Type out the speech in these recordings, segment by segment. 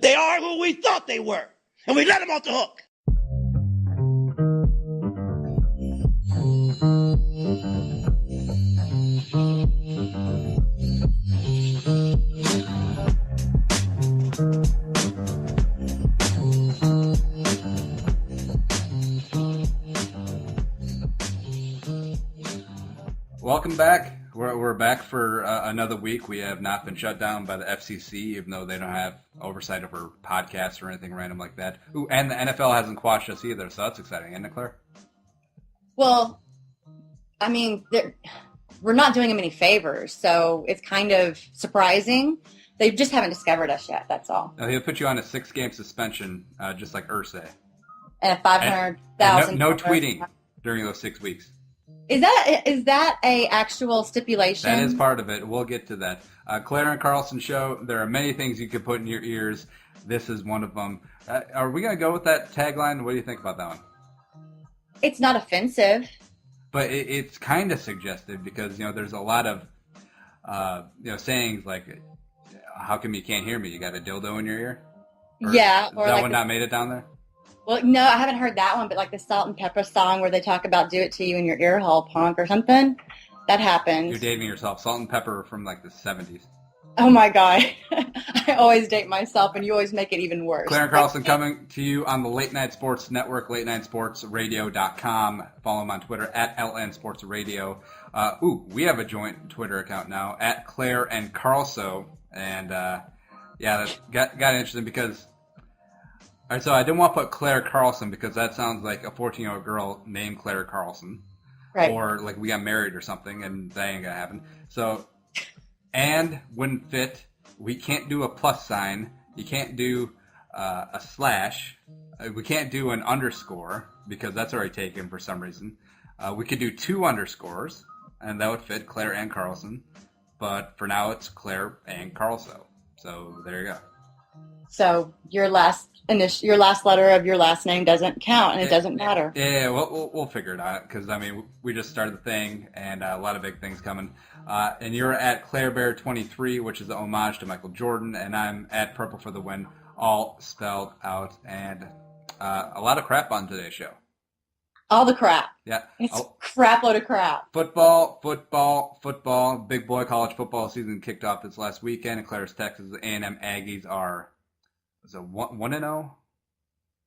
They are who we thought they were, and we let them off the hook. Welcome back. We're back for another week. We have not been shut down by the FCC, even though they don't have oversight over podcasts or anything random like that. Ooh, and the NFL hasn't quashed us either, so that's exciting, isn't it, Claire? Well, I mean, we're not doing them any favors, so it's kind of surprising. They just haven't discovered us yet, that's all. He'll put you on a 6-game suspension, just like Ursay. And a $500,000. No tweeting during those 6 weeks. Is that a actual stipulation? That is part of it. We'll get to that. Claire and Carlson show, there are many things you could put in your ears. This is one of them. Are we going to go with that tagline? What do you think about that one? It's not offensive. But it's kind of suggestive because, there's a lot of, sayings like, how come you can't hear me? You got a dildo in your ear? Yeah. Or that one not made it down there? Well, no, I haven't heard that one, but like the Salt and Pepper song where they talk about do it to you in your ear hole, punk, or something. That happened. You're dating yourself. Salt and Pepper from like the 70s. Oh my God. I always date myself and you always make it even worse. Claire and Carlson coming to you on the Late Night Sports Network, LateNightSportsRadio.com. Follow them on Twitter at LN Sports Radio. We have a joint Twitter account now at Claire and Carlso. And that got interesting because all right, so I didn't want to put Claire Carlson because that sounds like a 14-year-old girl named Claire Carlson. Right. Or like we got married or something, and that ain't going to happen. So, and wouldn't fit. We can't do a plus sign. You can't do a slash. We can't do an underscore because that's already taken for some reason. We could do 2 underscores, and that would fit Claire and Carlson. But for now, it's Claire and Carlso. So there you go. So your last letter of your last name doesn't count, and it doesn't matter. Yeah, we'll figure it out because we just started the thing, and a lot of big things coming. And you're at ClaireBear23, which is an homage to Michael Jordan, and I'm at Purple for the Win, all spelled out, and a lot of crap on today's show. All the crap. Yeah, it's a crap load of crap. Football. Big boy college football season kicked off this last weekend, and Claire's Texas A&M Aggies are. Is it 1-0?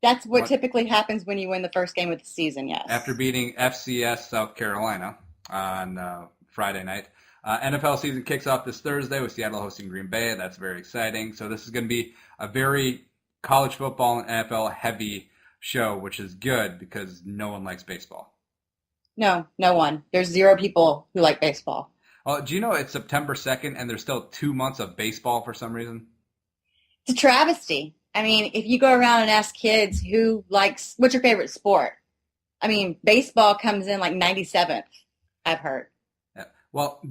That's what typically happens when you win the first game of the season, yes. After beating FCS South Carolina on Friday night. NFL season kicks off this Thursday with Seattle hosting Green Bay. That's very exciting. So this is going to be a very college football and NFL heavy show, which is good because no one likes baseball. No one. There's 0 people who like baseball. Well, do you know it's September 2nd and there's still 2 months of baseball for some reason? It's a travesty. I mean, if you go around and ask kids what's your favorite sport? I mean, baseball comes in like 97th, I've heard. Yeah. Well,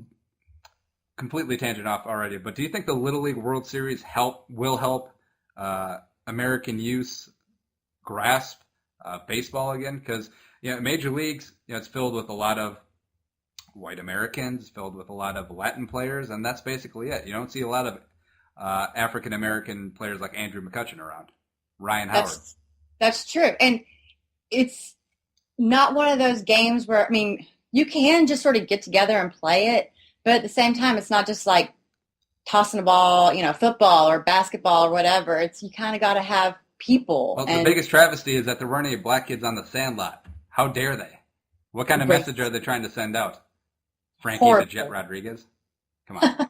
completely tangent off already, but do you think the Little League World Series will help American youth grasp baseball again? Because, Major Leagues, it's filled with a lot of white Americans, filled with a lot of Latin players, and that's basically it. You don't see a lot of African-American players like Andrew McCutchen around. Ryan Howard. That's true. And it's not one of those games where, you can just sort of get together and play it, but at the same time, it's not just like tossing a ball, football or basketball or whatever. You kind of got to have people. Well, the biggest travesty is that there weren't any black kids on the Sandlot. How dare they? What kind of message are they trying to send out? Frankie the Jet Rodriguez? Come on.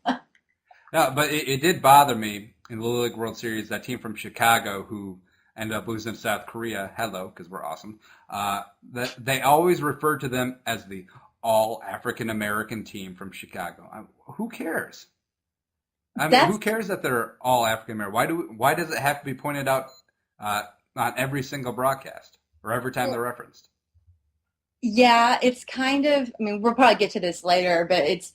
No, but it did bother me in the Little League World Series, that team from Chicago who ended up losing to South Korea, hello, because we're awesome, that they always refer to them as the all-African-American team from Chicago. Who cares? Who cares that they're all African-American? Why does it have to be pointed out on every single broadcast or every time they're referenced? Yeah, it's kind of, we'll probably get to this later, but it's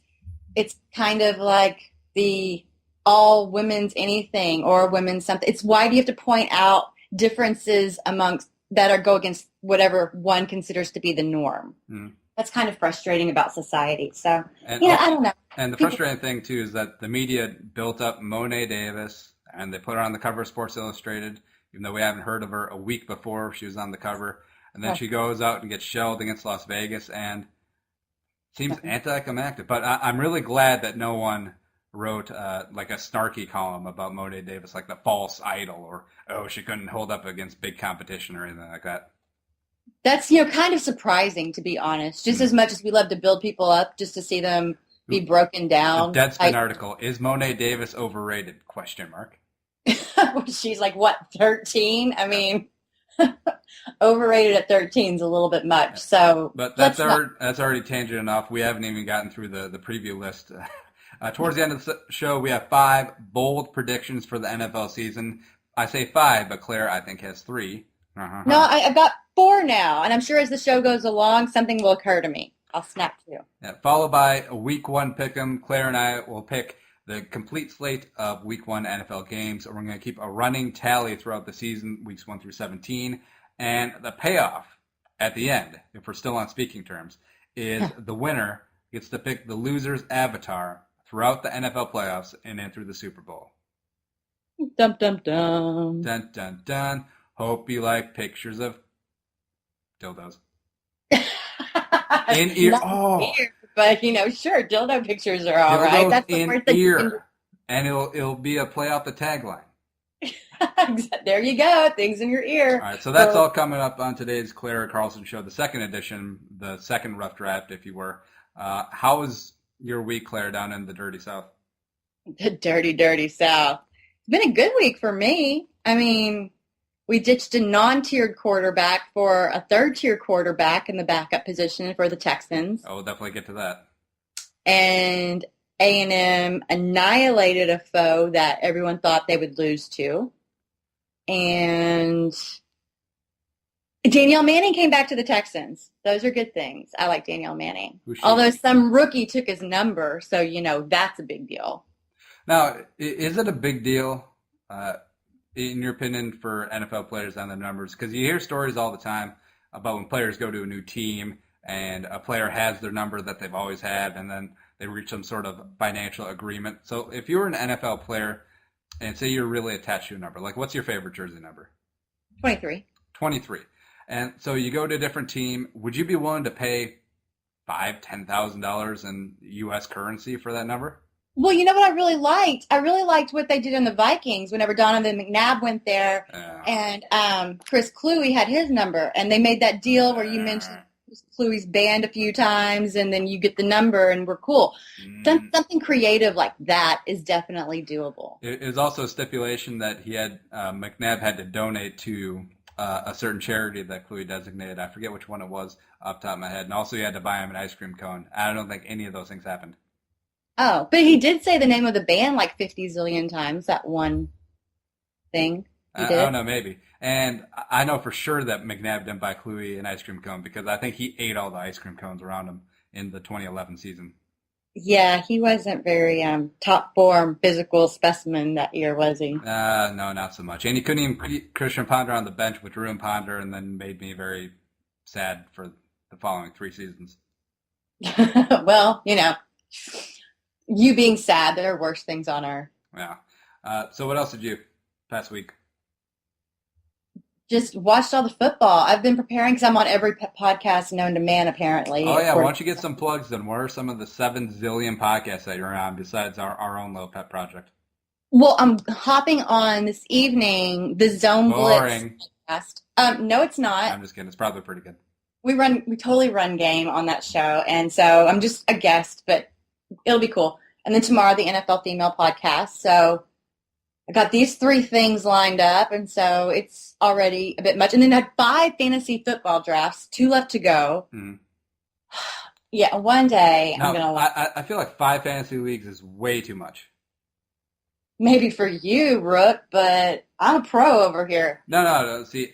kind of like the all women's anything or women's something. It's why do you have to point out differences go against whatever one considers to be the norm? Mm. That's kind of frustrating about society. So, I don't know. And the frustrating thing, too, is that the media built up Monet Davis and they put her on the cover of Sports Illustrated, even though we haven't heard of her a week before she was on the cover. And then she goes out and gets shelled against Las Vegas and seems anticlimactic. But I'm really glad that no one wrote like a snarky column about Monet Davis, like the false idol, or, oh, she couldn't hold up against big competition or anything like that. That's, kind of surprising, to be honest. Just as much as we love to build people up, just to see them be broken down. The Deadspin article, is Monet Davis overrated? Question mark. She's like, what, 13? I mean, overrated at 13 is a little bit much. So, but that's already tangent enough. We haven't even gotten through the preview list. Towards the end of the show, we have 5 bold predictions for the NFL season. I say 5, but Claire, I think, has 3. No, I've got 4 now, and I'm sure as the show goes along, something will occur to me. I'll snap to you. Yeah, followed by a Week 1 pick'em. Claire and I will pick the complete slate of Week 1 NFL games. We're going to keep a running tally throughout the season, weeks 1 through 17. And the payoff at the end, if we're still on speaking terms, is the winner gets to pick the loser's avatar throughout the NFL playoffs and then through the Super Bowl. Dum, dum, dum. Dun, dun, dun. Hope you like pictures of dildos. In ear. Oh. Ear, but, sure, dildo pictures are all right. That's the in worst thing. Ear. And it'll be a play off the tagline. There you go. Things in your ear. All right, so that's all coming up on today's Clara Carlson Show, the second edition, the second rough draft, if you were. How was your week, Claire, down in the dirty South? The dirty, dirty South. It's been a good week for me. I mean, we ditched a non-tiered quarterback for a third-tier quarterback in the backup position for the Texans. Oh, we'll definitely get to that. And A&M annihilated a foe that everyone thought they would lose to. And Danielle Manning came back to the Texans. Those are good things. I like Danielle Manning. Although some rookie took his number, so, that's a big deal. Now, is it a big deal, in your opinion, for NFL players on their numbers? Because you hear stories all the time about when players go to a new team and a player has their number that they've always had, and then they reach some sort of financial agreement. So if you were an NFL player and say you're really attached to a number, like what's your favorite jersey number? 23. 23. And so you go to a different team. Would you be willing to pay $5,000, $10,000 in U.S. currency for that number? Well, you know what I really liked? I really liked what they did in the Vikings whenever Donovan McNabb went there, and Chris Cluey had his number, and they made that deal where you mentioned Chris Cluey's banned a few times, and then you get the number, and we're cool. Something creative like that is definitely doable. It was also a stipulation that he had McNabb had to donate to a certain charity that Cluey designated. I forget which one it was off the top of my head, and also he had to buy him an ice cream cone. I don't think any of those things happened. Oh, but he did say the name of the band like 50 zillion times, that one thing. I don't know, maybe. And I know for sure that McNabb didn't buy Cluey an ice cream cone because I think he ate all the ice cream cones around him in the 2011 season. Yeah, he wasn't very top form physical specimen that year, was he? No, not so much. And he couldn't even keep Christian Ponder on the bench with Drew and Ponder, and then made me very sad for the following 3 seasons. Well, you being sad, there are worse things on earth. Yeah. So what else did you past week? Just watched all the football. I've been preparing because I'm on every podcast known to man, apparently. Oh, yeah. Why don't you get some plugs then? What are some of the 7 zillion podcasts that you're on besides our own little pet project? Well, I'm hopping on this evening, the Zone Blitz podcast. No, it's not. I'm just kidding. It's probably pretty good. We totally run game on that show. And so I'm just a guest, but it'll be cool. And then tomorrow, the NFL Female Podcast. So I got these 3 things lined up, and so it's already a bit much. And then I had 5 fantasy football drafts, 2 left to go. Mm-hmm. Yeah, one day I'm going to... I feel like 5 fantasy leagues is way too much. Maybe for you, Rook, but I'm a pro over here. No. See,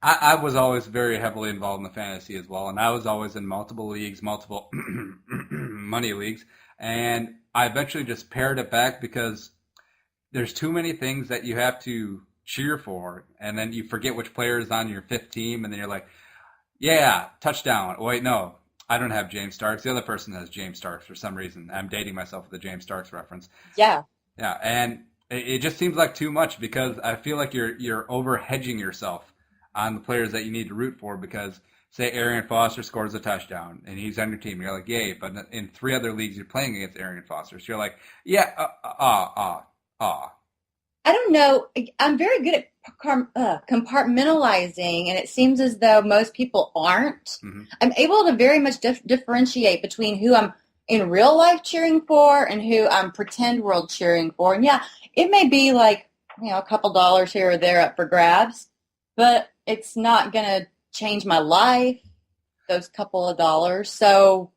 I was always very heavily involved in the fantasy as well, and I was always in multiple leagues, multiple money leagues, and I eventually just pared it back because there's too many things that you have to cheer for, and then you forget which player is on your 5th team, and then you're like, yeah, touchdown. Oh, wait, no, I don't have James Starks. The other person has James Starks for some reason. I'm dating myself with the James Starks reference. Yeah. Yeah, and It just seems like too much because I feel like you're over hedging yourself on the players that you need to root for because say Arian Foster scores a touchdown and he's on your team, you're like, yay, but in 3 other leagues you're playing against Arian Foster, so you're like, yeah, I don't know. I'm very good at compartmentalizing, and it seems as though most people aren't. Mm-hmm. I'm able to very much differentiate between who I'm in real life cheering for and who I'm pretend world cheering for. And yeah, it may be like, a couple dollars here or there up for grabs, but it's not going to change my life, those couple of dollars. So,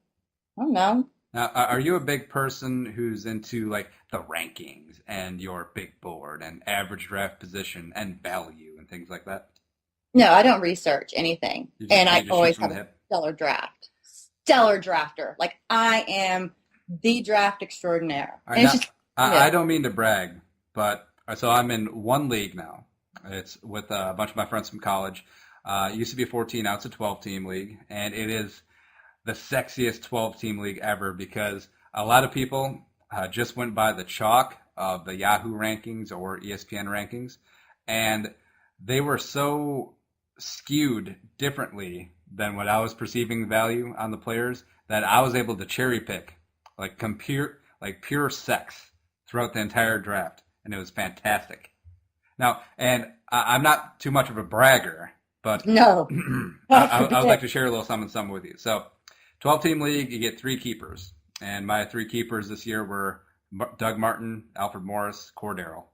I don't know. Now, are you a big person who's into like the rankings and your big board and average draft position and value and things like that? No, I don't research anything. And I always have a stellar drafter. Like I am the draft extraordinaire. Right, now, I don't mean to brag, but so I'm in one league now. It's with a bunch of my friends from college. It used to be a 14, now it's a 12-team league, and it is the sexiest 12-team league ever because a lot of people just went by the chalk of the Yahoo rankings or ESPN rankings, and they were so skewed differently than what I was perceiving value on the players that I was able to cherry pick like pure sex throughout the entire draft, and it was fantastic. Now, and I'm not too much of a bragger, but no, I would like to share a little something with you. So 12-team league, you get 3 keepers. And my 3 keepers this year were Doug Martin, Alfred Morris, Cordero.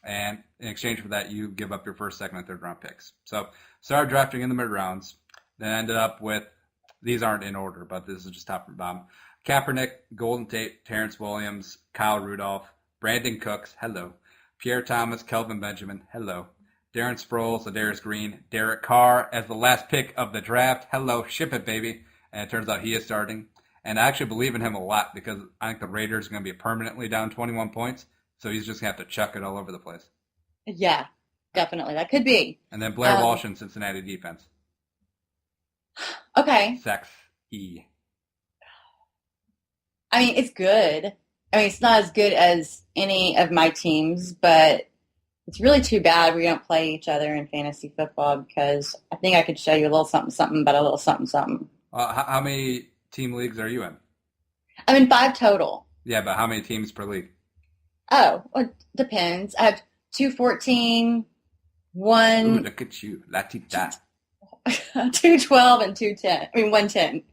And in exchange for that, you give up your first, second, and third round picks. So started drafting in the mid-rounds. Then ended up with, these aren't in order, but this is just top from bottom. Kaepernick, Golden Tate, Terrence Williams, Kyle Rudolph, Brandon Cooks, hello. Pierre Thomas, Kelvin Benjamin, hello. Darren Sproles, Ladarius Green, Derek Carr as the last pick of the draft, hello, ship it, baby. And it turns out he is starting. And I actually believe in him a lot because I think the Raiders are going to be permanently down 21 points. So he's just going to have to chuck it all over the place. Yeah, definitely. That could be. And then Blair Walsh in Cincinnati defense. Okay. Sex E. I mean, it's good. I mean, it's not as good as any of my teams, but it's really too bad we don't play each other in fantasy football because I think I could show you a little something about a little something. How many team leagues are you in? I'm in 5 total. Yeah, but how many teams per league? Oh, well, it depends. I have 214, 1. Ooh, look at you. La-ti-da. 212 and 210. I mean, 110.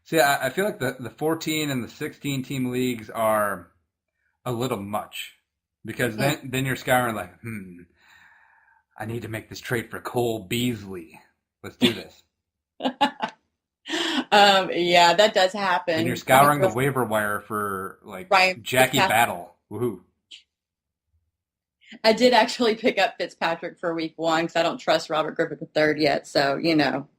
See, I feel like the 14 and the 16 team leagues are a little much because then you're scouring like, I need to make this trade for Cole Beasley. Let's do this. Yeah, that does happen. And you're scouring the waiver wire for like Jackie Battle. Woohoo. I did actually pick up Fitzpatrick for week 1 because I don't trust Robert Griffith III yet. So,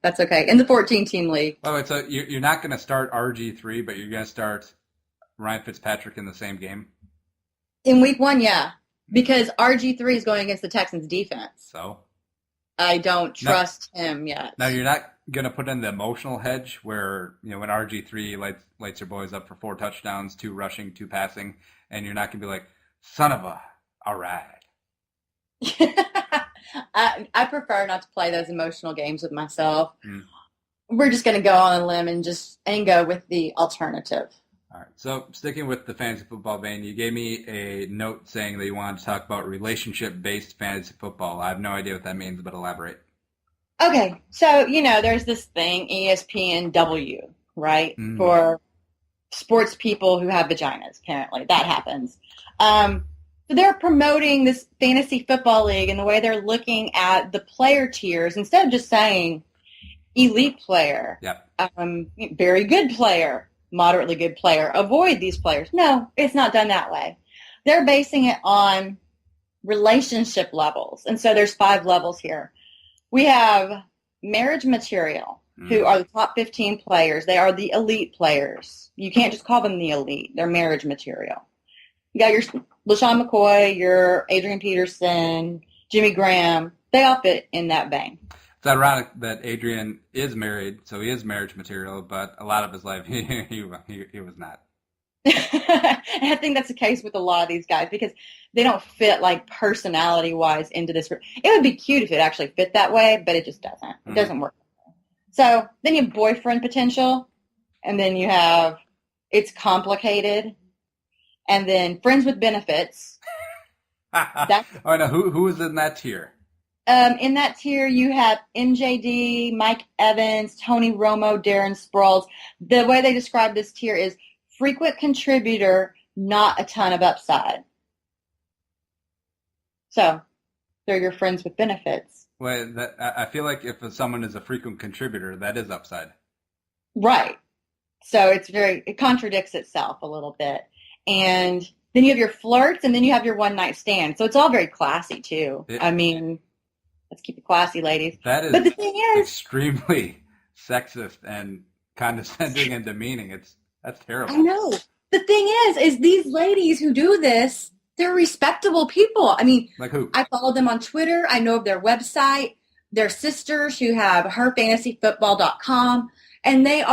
that's okay. In the 14-team league. Oh, wait, so you're not going to start RG3, but you're going to start Ryan Fitzpatrick in the same game? In week 1, yeah. Because RG3 is going against the Texans defense. So? I don't trust him yet. Now, you're not going to put in the emotional hedge where, when RG3 lights your boys up for 4 touchdowns, 2 rushing, 2 passing, and you're not going to be like, son of a, all right. I prefer not to play those emotional games with myself. We're just going to go on a limb and go with the alternative. All right. So sticking with the fantasy football vein, you gave me a note saying that you wanted to talk about relationship-based fantasy football. I have no idea what that means, but elaborate. Okay. So, there's this thing, ESPNW, right? For sports people who have vaginas, apparently. That happens. So they're promoting this fantasy football league, and the way they're looking at the player tiers, instead of just saying elite player, very good player, moderately good player, avoid these players. No, it's not done that way. They're basing it on relationship levels. And so there's 5 levels here. We have marriage material, who are the top 15 players. They are the elite players. You can't just call them the elite. They're marriage material. You got your LaShawn McCoy, your Adrian Peterson, Jimmy Graham. They all fit in that vein. It's ironic that Adrian is married, so he is marriage material, but a lot of his life he was not. And I think that's the case with a lot of these guys because they don't fit like personality wise into this. It would be cute if it actually fit that way, but it just doesn't. It doesn't work. So then you have boyfriend potential, and then you have it's complicated, and then friends with benefits. Oh no, who is in that tier? In that tier, you have MJD, Mike Evans, Tony Romo, Darren Sproles. The way they describe this tier is frequent contributor, not a ton of upside. So they're your friends with benefits. Well, I feel like if someone is a frequent contributor, that is upside. Right. So it contradicts itself a little bit. And then you have your flirts, and then you have your one night stand. So it's all very classy too. I mean, let's keep it classy, ladies. That is but the thing is, extremely sexist and condescending and demeaning. That's terrible. I know. The thing is these ladies who do this, they're respectable people. I mean, like who? I follow them on Twitter. I know of their website. They're sisters who have herfantasyfootball.com, and they've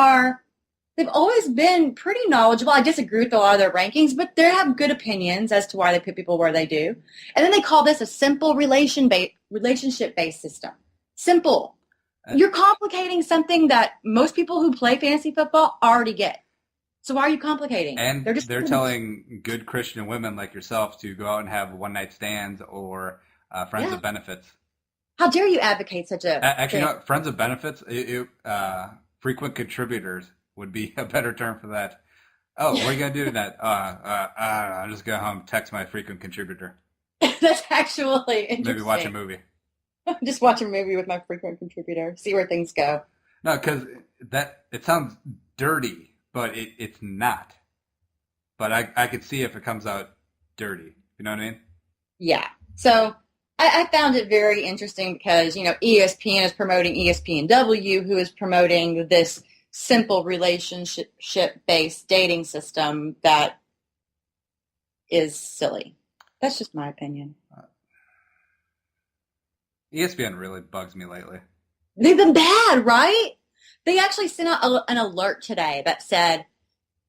always been pretty knowledgeable. I disagree with a lot of their rankings, but they have good opinions as to why they put people where they do. And then they call this a simple relationship-based system. Simple. You're complicating something that most people who play fantasy football already get. So why are you complicating? And they're telling good Christian women like yourself to go out and have one-night stands or friends of benefits. How dare you advocate such a Actually, no, friends of benefits, frequent contributors would be a better term for that. Oh, what are you going to do tonight? I'll just go home, text my frequent contributor. That's actually interesting. Maybe watch a movie. Just watch a movie with my frequent contributor. See where things go. No, because it sounds dirty, but it's not. But I could see if it comes out dirty. You know what I mean? Yeah. So I found it very interesting because, ESPN is promoting ESPNW, who is promoting this simple relationship-based dating system that is silly. That's just my opinion. ESPN really bugs me lately. They've been bad, right? They actually sent out an alert today that said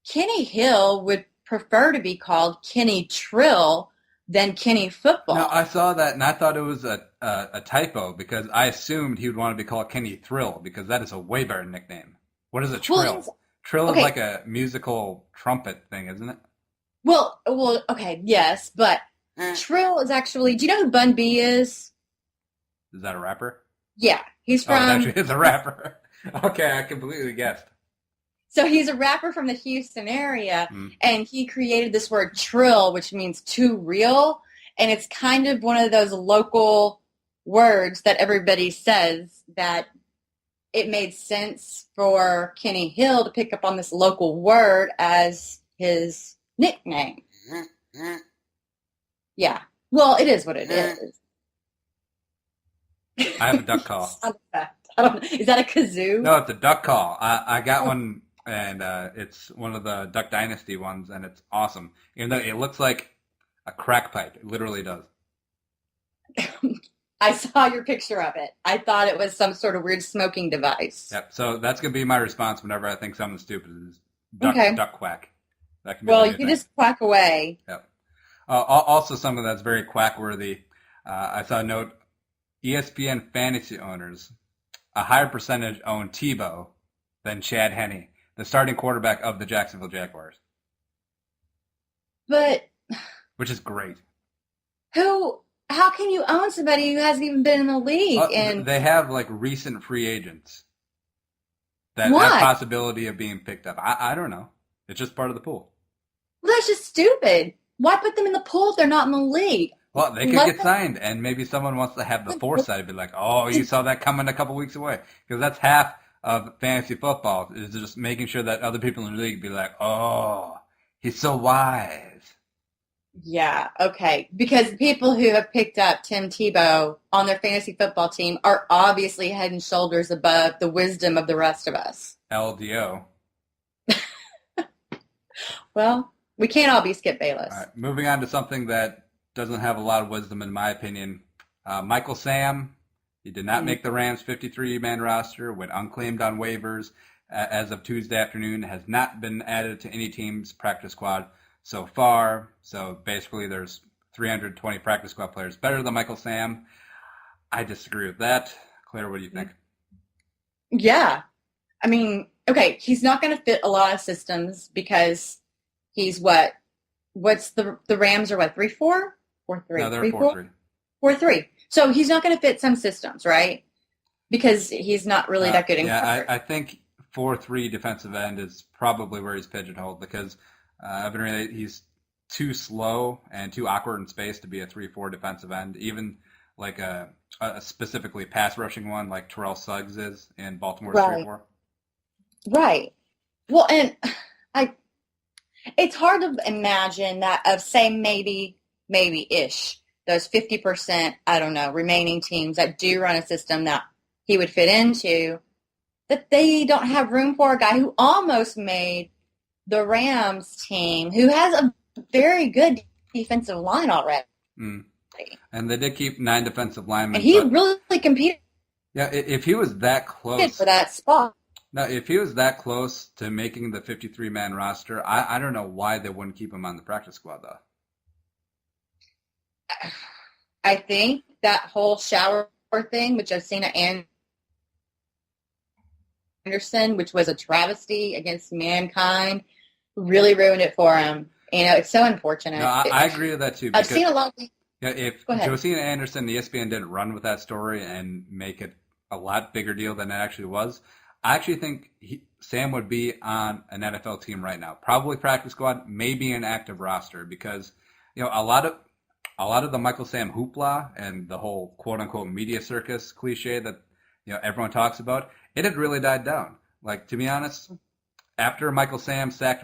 Kenny Hill would prefer to be called Kenny Trill than Kenny Football. No, I saw that and I thought it was a typo because I assumed he would want to be called Kenny Thrill because that is a way better nickname. What is a trill? Well, trill is like a musical trumpet thing, isn't it? Well, okay, yes, but Trill is actually. Do you know who Bun B is? Is that a rapper? Yeah, he's from. Oh, it actually is a rapper. Okay, I completely guessed. So he's a rapper from the Houston area, and he created this word trill, which means too real, and it's kind of one of those local words that everybody says that it made sense for Kenny Hill to pick up on this local word as his nickname. Yeah. Well, it is what it is. I have a duck call. Is that a kazoo? No, it's a duck call. I got one, and it's one of the Duck Dynasty ones, and it's awesome. Even though it looks like a crack pipe. It literally does. I saw your picture of it. I thought it was some sort of weird smoking device. Yep. So that's going to be my response whenever I think something stupid is duck quack. That can be well, you can just quack away. Yep. Also, something that's very quack-worthy. I saw a note, ESPN fantasy owners, a higher percentage own Tebow than Chad Henne, the starting quarterback of the Jacksonville Jaguars. But... which is great. How can you own somebody who hasn't even been in the league? And they have like recent free agents that have possibility of being picked up. I don't know. It's just part of the pool. Well, that's just stupid. Why put them in the pool if they're not in the league? Well, they could get signed, and maybe someone wants to have the foresight to be like, oh, you saw that coming a couple weeks away. Because that's half of fantasy football, is just making sure that other people in the league be like, oh, he's so wise. Yeah, okay. Because people who have picked up Tim Tebow on their fantasy football team are obviously head and shoulders above the wisdom of the rest of us. LDO. Well, we can't all be Skip Bayless. All right, moving on to something that doesn't have a lot of wisdom, in my opinion. Michael Sam, he did not make the Rams' 53-man roster, went unclaimed on waivers. as of Tuesday afternoon, has not been added to any team's practice squad so far. So basically there's 320 practice squad players better than Michael Sam. I disagree with that. Claire, what do you think? Yeah. I mean, okay, he's not going to fit a lot of systems because he's what's the Rams are what, 3-4? 4-3. No, they're 4-3. 4-3. So he's not going to fit some systems, right? Because he's not really that good in coverage. I think 4-3 defensive end is probably where he's pigeonholed because he's too slow and too awkward in space to be a 3-4 defensive end. Even like a specifically pass rushing one like Terrell Suggs is in Baltimore's 3-4. Right. Well, and it's hard to imagine that of say maybe-ish, those 50%, I don't know, remaining teams that do run a system that he would fit into, that they don't have room for a guy who almost made the Rams team, who has a very good defensive line already. Mm. And they did keep 9 defensive linemen. And he really competed. Yeah, if he was that close for that spot. Now, if he was that close to making the 53-man roster, I don't know why they wouldn't keep him on the practice squad, though. I think that whole shower thing, which I've seen at Anderson, which was a travesty against mankind, really ruined it for him. You know, it's so unfortunate. No, I agree with that, too. I've seen a lot of things. Yeah, if Josina Anderson, the ESPN didn't run with that story and make it a lot bigger deal than it actually was, I actually think Sam would be on an NFL team right now. Probably practice squad, maybe an active roster, because a lot of the Michael Sam hoopla and the whole quote unquote media circus cliche that everyone talks about, it had really died down. Like, to be honest, after Michael Sam sacked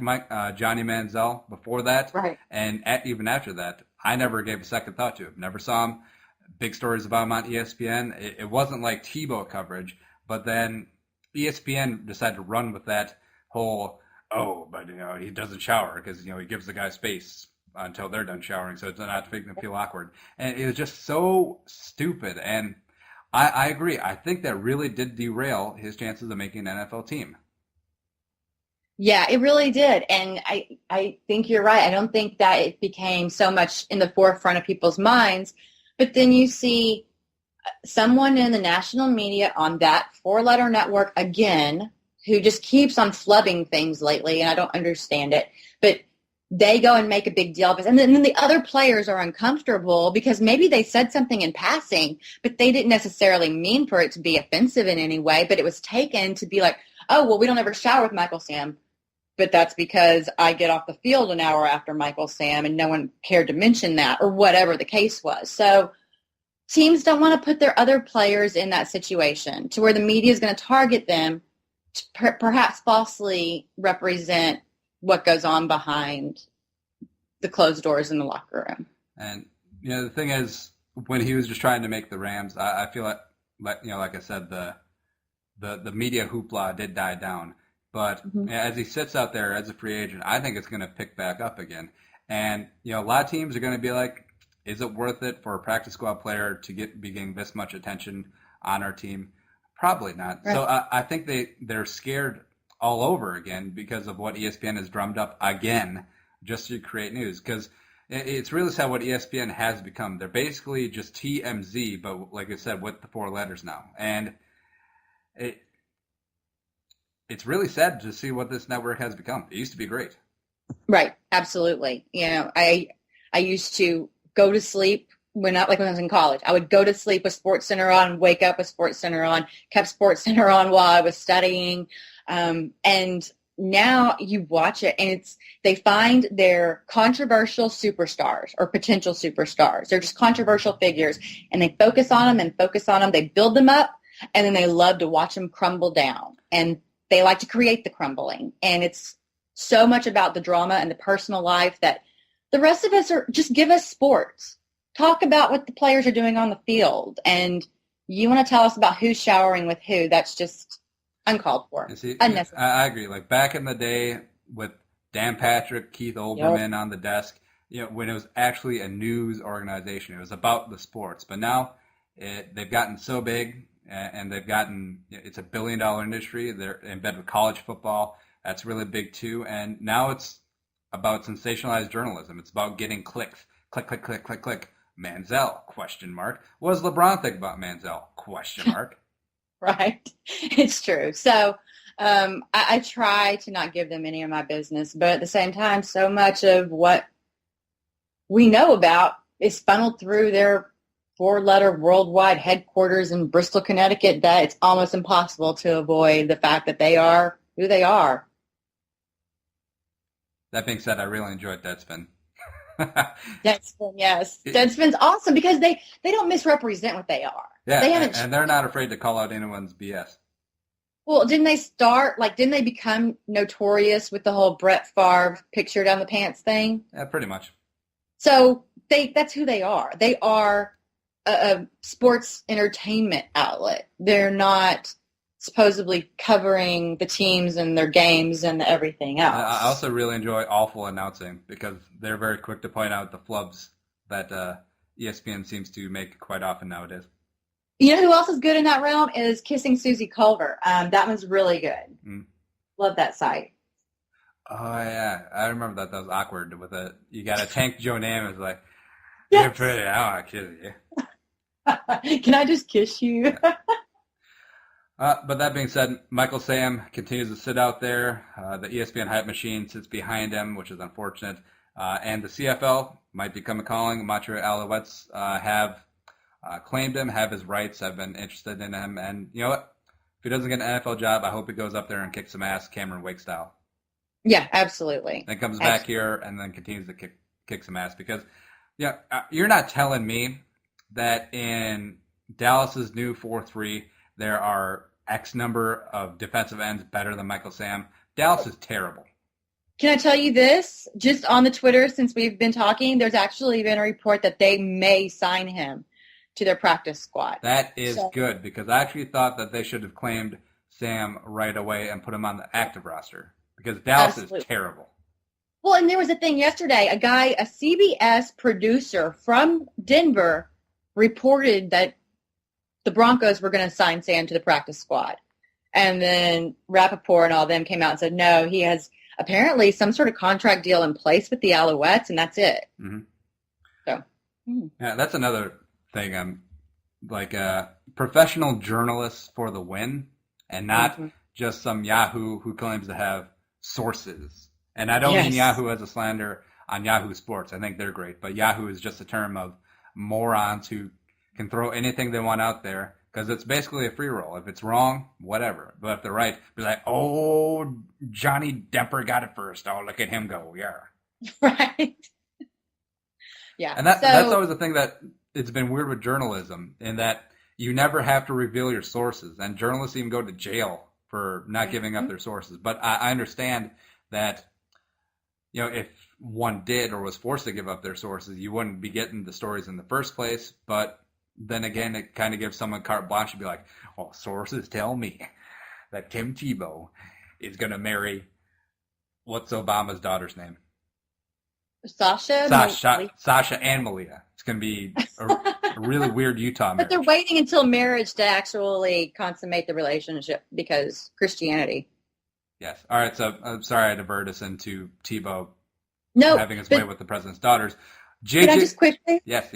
Johnny Manziel, before that, right, and even after that, I never gave a second thought to him. Never saw him. Big stories about him on ESPN. It wasn't like Tebow coverage, but then ESPN decided to run with that whole, but he doesn't shower because he gives the guy space until they're done showering, so it's not to make them feel awkward. And it was just so stupid. And I agree. I think that really did derail his chances of making an NFL team. Yeah, it really did. And I think you're right. I don't think that it became so much in the forefront of people's minds. But then you see someone in the national media on that 4-letter network again, who just keeps on flubbing things lately, and I don't understand it. But they go and make a big deal of it. And then the other players are uncomfortable because maybe they said something in passing, but they didn't necessarily mean for it to be offensive in any way. But it was taken to be like, oh, well, we don't ever shower with Michael Sam. But that's because I get off the field an hour after Michael Sam, and no one cared to mention that, or whatever the case was. So teams don't want to put their other players in that situation to where the media is going to target them to perhaps falsely represent what goes on behind the closed doors in the locker room. And, the thing is, when he was just trying to make the Rams, I feel like I said, the media hoopla did die down. But as he sits out there as a free agent, I think it's going to pick back up again. And, a lot of teams are going to be like, is it worth it for a practice squad player to be getting this much attention on our team? Probably not. Right. So I think they're scared all over again because of what ESPN has drummed up again just to create news. Because it's really sad what ESPN has become. They're basically just TMZ, but like I said, with the 4 letters now. And it's really sad to see what this network has become. It used to be great. Right. Absolutely. I used to go to sleep when I was in college. I would go to sleep with SportsCenter on, wake up with SportsCenter on, kept SportsCenter on while I was studying. And now you watch it and they find their controversial superstars or potential superstars. They're just controversial figures and they focus on them. They build them up and then they love to watch them crumble down. And they like to create the crumbling. And it's so much about the drama and the personal life that the rest of us just give us sports. Talk about what the players are doing on the field. And you want to tell us about who's showering with who. That's just uncalled for. Unnecessary. I agree. Like back in the day with Dan Patrick, Keith Olbermann on the desk, when it was actually a news organization, it was about the sports. But now they've gotten so big, and they've gotten, it's $1 billion industry. They're in bed with college football. That's really big too. And now it's about sensationalized journalism. It's about getting clicks. Click, click, click, click, click. Manziel, question mark. What does LeBron think about Manziel? Question mark. Right. It's true. So I try to not give them any of my business, but at the same time, so much of what we know about is funneled through their 4-letter worldwide headquarters in Bristol, Connecticut, that it's almost impossible to avoid the fact that they are who they are. That being said, I really enjoyed Deadspin. Deadspin, yes. Deadspin's awesome because they don't misrepresent what they are. Yeah, they haven't, and they're not afraid to call out anyone's BS. Well, didn't they become notorious with the whole Brett Favre picture down the pants thing? Yeah, pretty much. So that's who they are. They are a sports entertainment outlet. They're not supposedly covering the teams and their games and everything else. I also really enjoy awful announcing because they're very quick to point out the flubs that ESPN seems to make quite often nowadays. You know who else is good in that realm is Kissing Susie Culver. That one's really good. Mm. Love that site. Oh, yeah. I remember that. That was awkward with it. You got to tank Joe Namath like, yes. You're pretty. I want to kiss you. Can I just kiss you? But that being said, Michael Sam continues to sit out there. The ESPN hype machine sits behind him, which is unfortunate. And the CFL might be coming calling. Montreal Alouettes have claimed him, have his rights, have been interested in him. And you know what? If he doesn't get an NFL job, I hope he goes up there and kicks some ass, Cameron Wake style. Yeah, absolutely. Then comes back here and then continues to kick some ass. Because you're not telling me that in Dallas's new 4-3, there are X number of defensive ends better than Michael Sam. Dallas is terrible. Can I tell you this? Just on the Twitter, since we've been talking, there's actually been a report that they may sign him to their practice squad. That is good, because I actually thought that they should have claimed Sam right away and put him on the active roster, because Dallas is terrible. Well, and there was a thing yesterday, a CBS producer from Denver reported that the Broncos were going to sign Sam to the practice squad. And then Rappaport and all of them came out and said, no, he has apparently some sort of contract deal in place with the Alouettes, and that's it. Mm-hmm. So, yeah, that's another thing. I'm like professional journalists for the win, and not just some Yahoo who claims to have sources. And I don't mean Yahoo as a slander on Yahoo Sports. I think they're great, but Yahoo is just a term of morons who can throw anything they want out there, because it's basically a free roll. If it's wrong, whatever. But if they're right, be like, oh, Johnny Demper got it first. Oh, look at him go. Yeah. Right. Yeah. And that's always the thing that it's been weird with journalism, in that you never have to reveal your sources. And journalists even go to jail for not giving up their sources. But I understand that, if one did or was forced to give up their sources, you wouldn't be getting the stories in the first place. But then again, it kind of gives someone carte blanche to be like, well, sources tell me that Tim Tebow is going to marry, what's Obama's daughter's name? Sasha and Malia. It's going to be a really weird Utah marriage. But they're waiting until marriage to actually consummate the relationship, because Christianity. Yes. All right. So I'm sorry I diverted us into Tebow having his way with the president's daughters. Can I just quickly? Yes.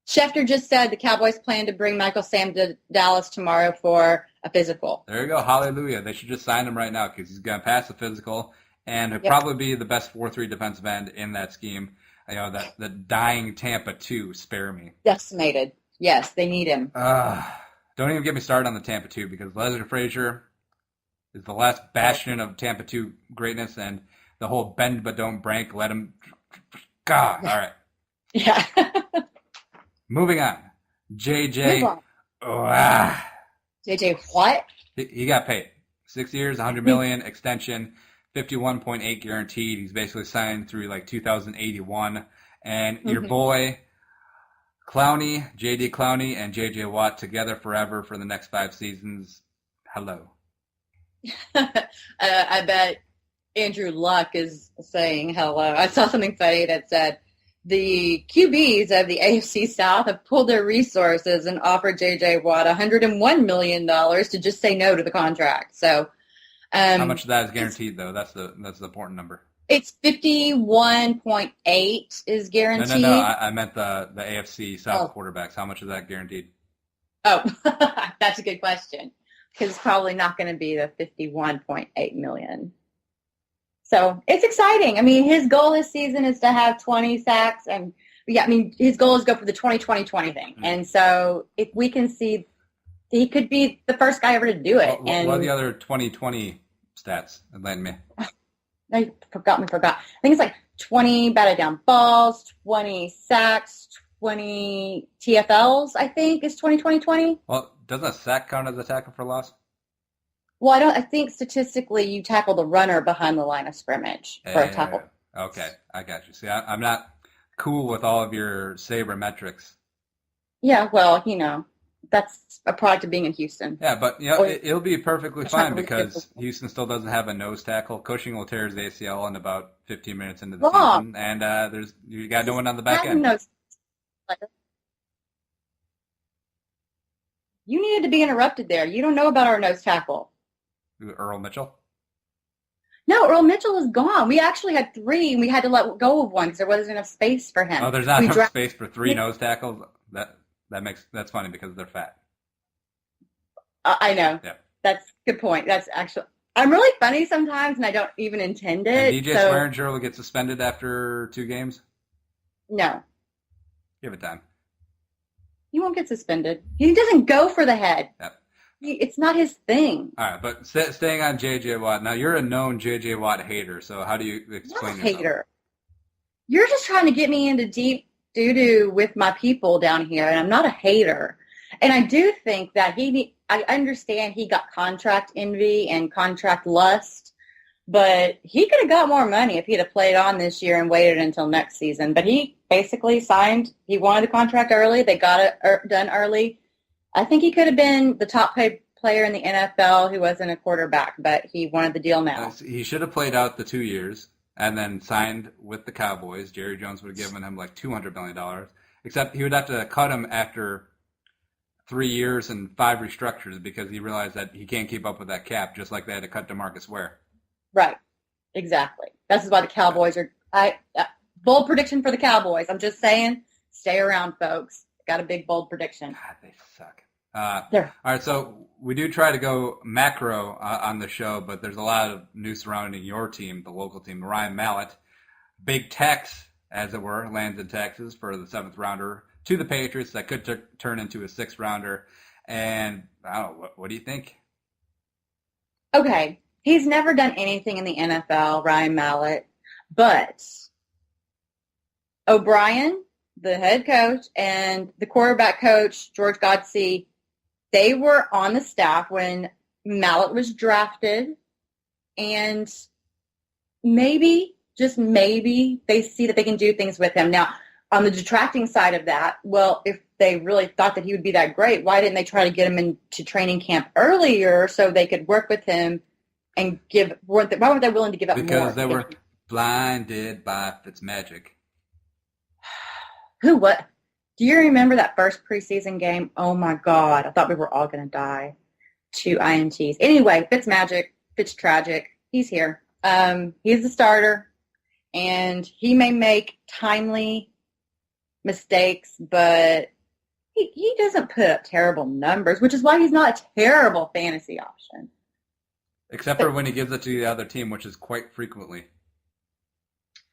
Schefter just said the Cowboys plan to bring Michael Sam to Dallas tomorrow for a physical. There you go. Hallelujah. They should just sign him right now, because he's going to pass the physical, and he'll probably be the best 4-3 defensive end in that scheme. The dying Tampa 2, spare me. Decimated. Yes, they need him. Don't even get me started on the Tampa 2, because Leslie Frazier is the last bastion of Tampa 2 greatness, and the whole bend but don't break, let him... God, all right. Yeah. Moving on. JJ. Move on. JJ what? He got paid. 6 years, $100 million, extension, 51.8 guaranteed. He's basically signed through like 2081. And your boy, Clowney, JD Clowney, and JJ Watt together forever for the next 5 seasons. Hello. I bet Andrew Luck is saying hello. I saw something funny that said, the QBs of the AFC South have pulled their resources and offered J.J. Watt $101 million to just say no to the contract. So, how much of that is guaranteed, though? That's the important number. It's 51.8 is guaranteed. No. I meant the AFC South quarterbacks. How much is that guaranteed? Oh, that's a good question, because it's probably not going to be the 51.8 million. So it's exciting. I mean, his goal this season is to have 20 sacks, and his goal is to go for the 20-20-20 thing. Mm-hmm. And so if we can see, he could be the first guy ever to do it. What are the other 20-20 stats? Enlighten me. I forgot. I think it's like 20 batted down balls, 20 sacks, 20 TFLs, I think, is 20-20-20. Well, doesn't a sack count as a tackle for loss? Well, I think statistically you tackle the runner behind the line of scrimmage for a tackle. Okay, I got you. See, I'm not cool with all of your sabermetrics. Yeah, well, that's a product of being in Houston. Yeah, but it'll be perfully fine because Houston still doesn't have a nose tackle. Cushing will tear his ACL in about 15 minutes into the season, and you got no one on the back end. You needed to be interrupted there. You don't know about our nose tackle. Earl Mitchell? No, Earl Mitchell is gone. We actually had 3, and we had to let go of one because there wasn't enough space for him. Oh, there's not enough space for 3 nose tackles? That's funny because they're fat. I know. Yeah. That's a good point. That's actually, I'm really funny sometimes, and I don't even intend it. And DJ Swearinger will get suspended after 2 games? No. Give it time. He won't get suspended. He doesn't go for the head. Yep. It's not his thing. All right, but staying on J.J. Watt. Now, you're a known J.J. Watt hater, so how do you explain yourself? Hater. You're just trying to get me into deep doo-doo with my people down here, and I'm not a hater. And I do think that I understand he got contract envy and contract lust, but he could have got more money if he'd have played on this year and waited until next season. But he basically signed. He wanted the contract early. They got it done early. I think he could have been the top paid player in the NFL who wasn't a quarterback, but he wanted the deal now. He should have played out the 2 years and then signed with the Cowboys. Jerry Jones would have given him like $200 million, except he would have to cut him after 3 years and 5 restructures because he realized that he can't keep up with that cap, just like they had to cut DeMarcus Ware. Right. Exactly. This is why the Cowboys are bold prediction for the Cowboys. I'm just saying, stay around, folks. Got a big, bold prediction. God, they suck. All right, so we do try to go macro on the show, but there's a lot of news surrounding your team, the local team. Ryan Mallett, big Tex, as it were, lands in Texas for the 7th rounder to the Patriots that could turn into a 6th rounder. And I don't know, what do you think? Okay, he's never done anything in the NFL, Ryan Mallett, but O'Brien, the head coach, and the quarterback coach, George Godsey, they were on the staff when Mallett was drafted, and maybe, just maybe, they see that they can do things with him. Now, on the detracting side of that, well, if they really thought that he would be that great, why didn't they try to get him into training camp earlier so they could work with him and why weren't they willing to give up more? Because they were blinded by Fitzmagic. What? Do you remember that first preseason game? Oh, my God. I thought we were all going to die. 2 INTs. Anyway, Fitztragic. He's here. He's the starter, and he may make timely mistakes, but he doesn't put up terrible numbers, which is why he's not a terrible fantasy option. Except for when he gives it to the other team, which is quite frequently.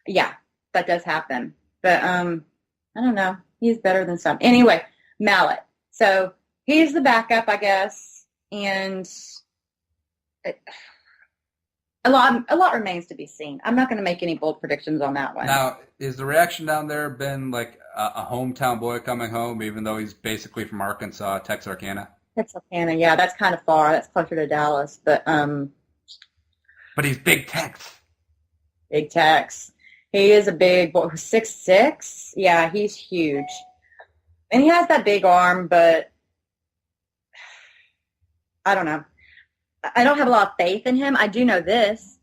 Yeah, that does happen. But I don't know. He's better than some. Anyway, Mallett. So he's the backup, I guess, and a lot remains to be seen. I'm not going to make any bold predictions on that one. Now, is the reaction down there been like a hometown boy coming home, even though he's basically from Arkansas, Texarkana? Texarkana, yeah, that's kind of far. That's closer to Dallas, but he's Big Tex. Big Tex. He is a big boy. 6'6". Yeah, he's huge. And he has that big arm, but I don't know. I don't have a lot of faith in him. I do know this.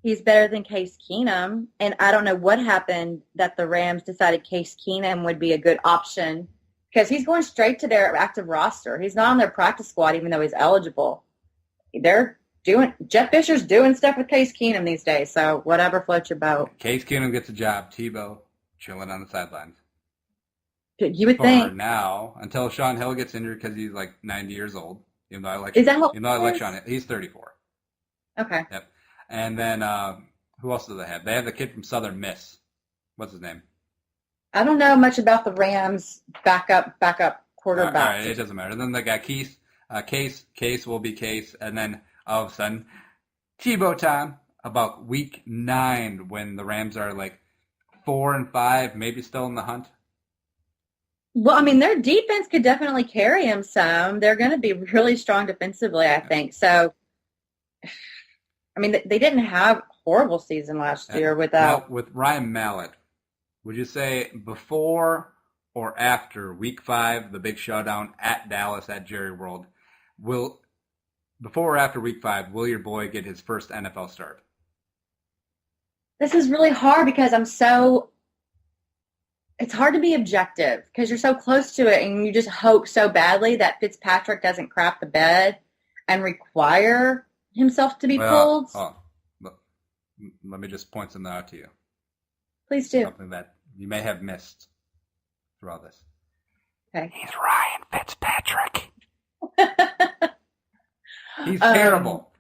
He's better than Case Keenum, and I don't know what happened that the Rams decided Case Keenum would be a good option because he's going straight to their active roster. He's not on their practice squad, even though he's eligible. Jeff Fisher's doing stuff with Case Keenum these days, so whatever floats your boat. Case Keenum gets a job. Tebow chilling on the sidelines. You would For think. now, until Sean Hill gets injured because he's like 90 years old. Even though I like, Is that how even though I like Sean Hill. He's 34. Okay. Yep. And then who else do they have? They have the kid from Southern Miss. What's his name? I don't know much about the Rams backup quarterback. All right, it doesn't matter. Then they got Case will be Case, and then all of a sudden, Tebow time about week 9 when the Rams are like 4-5, maybe still in the hunt. Well, I mean, their defense could definitely carry him some. They're going to be really strong defensively, I think. So, I mean, they didn't have a horrible season last year without. Now, with Ryan Mallett, would you say before or after Week 5, the big showdown at Dallas at Jerry World, before or after Week 5, will your boy get his first NFL start? This is really hard because it's hard to be objective because you're so close to it and you just hope so badly that Fitzpatrick doesn't crap the bed and require himself to be pulled. Let me just point something out to you. Please do. Something that you may have missed throughout this. Okay. He's Ryan Fitzpatrick. He's terrible.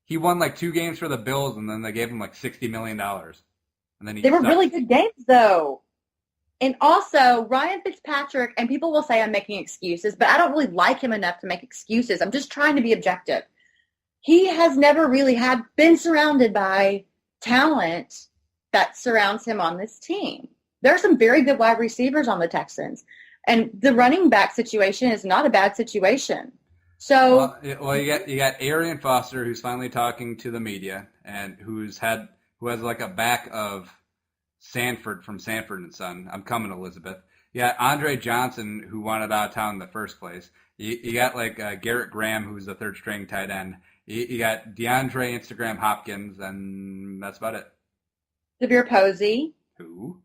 He won like 2 games for the Bills and then they gave him like $60 million. And then they were really good games though. And also, Ryan Fitzpatrick, and people will say I'm making excuses, but I don't really like him enough to make excuses. I'm just trying to be objective. He has never really been surrounded by talent that surrounds him on this team. There are some very good wide receivers on the Texans, and the running back situation is not a bad situation. So, you got Arian Foster, who's finally talking to the media, and who has like a back of Sanford from Sanford and Son. I'm coming, Elizabeth. You got Andre Johnson, who wanted out of town in the first place. You got like Garrett Graham, who's the 3rd string tight end. You got DeAndre Instagram Hopkins, and that's about it. DeVere Posey. Who?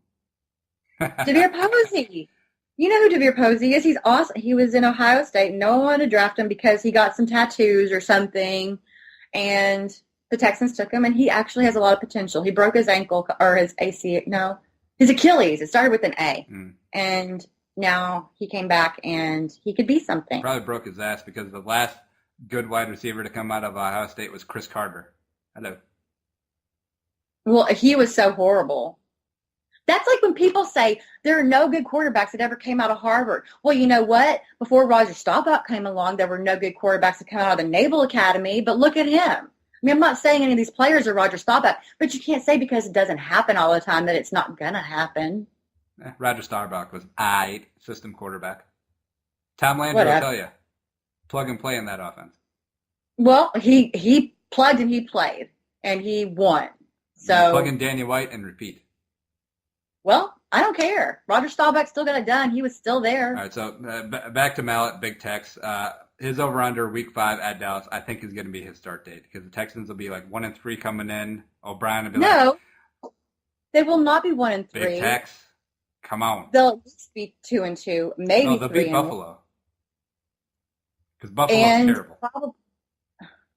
DeVere Posey. You know who DeVere Posey is. He's awesome. He was in Ohio State. No one wanted to draft him because he got some tattoos or something, and the Texans took him, and he actually has a lot of potential. He broke his ankle, or his his Achilles. It started with an A. And now he came back, and he could be something. Probably broke his ass because the last good wide receiver to come out of Ohio State was Chris Carter. Hello. Well, he was so horrible. That's like when people say there are no good quarterbacks that ever came out of Harvard. Well, you know what? Before Roger Staubach came along, there were no good quarterbacks that came out of the Naval Academy, but look at him. I mean, I'm not saying any of these players are Roger Staubach, but you can't say because it doesn't happen all the time that it's not going to happen. Roger Staubach was system quarterback. Tom Landry will tell you. Plug and play in that offense. Well, he plugged and he played, and he won. So plug in Danny White and repeat. Well, I don't care. Roger Staubach still got it done. He was still there. All right, so back to Mallett, Big Tex. His over-under Week 5 at Dallas, I think is going to be his start date because the Texans will be like 1-3 coming in. O'Brien will be No, they will not be 1-3. Big Tex, come on. They'll at least be 2-2, maybe 3-1. No, they'll beat Buffalo. Because Buffalo is terrible.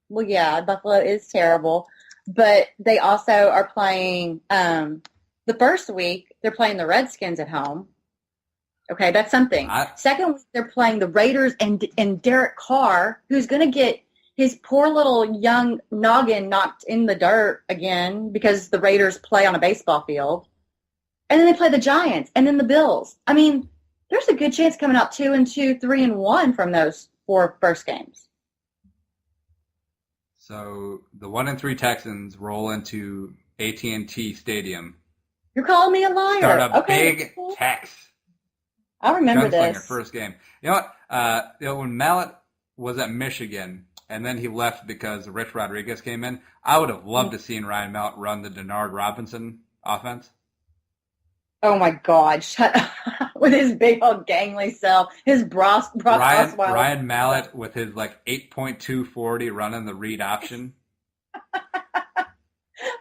Well, yeah, Buffalo is terrible. But they also are playing the first week, they're playing the Redskins at home. Okay, that's something. Second week, they're playing the Raiders and Derek Carr, who's going to get his poor little young noggin knocked in the dirt again because the Raiders play on a baseball field. And then they play the Giants and then the Bills. I mean, there's a good chance coming out 2-2, 3-1 from those 4 first games. So the 1-3 Texans roll into AT&T Stadium. You're calling me a liar. Start a Big Tex. I remember Gunslinger, this. First game. You know what? When Mallett was at Michigan and then he left because Rich Rodriguez came in, I would have loved to see Ryan Mallett run the Denard Robinson offense. Oh my God! Shut up with his big old gangly self. His Ryan Mallett with his like 8.240 running the read option.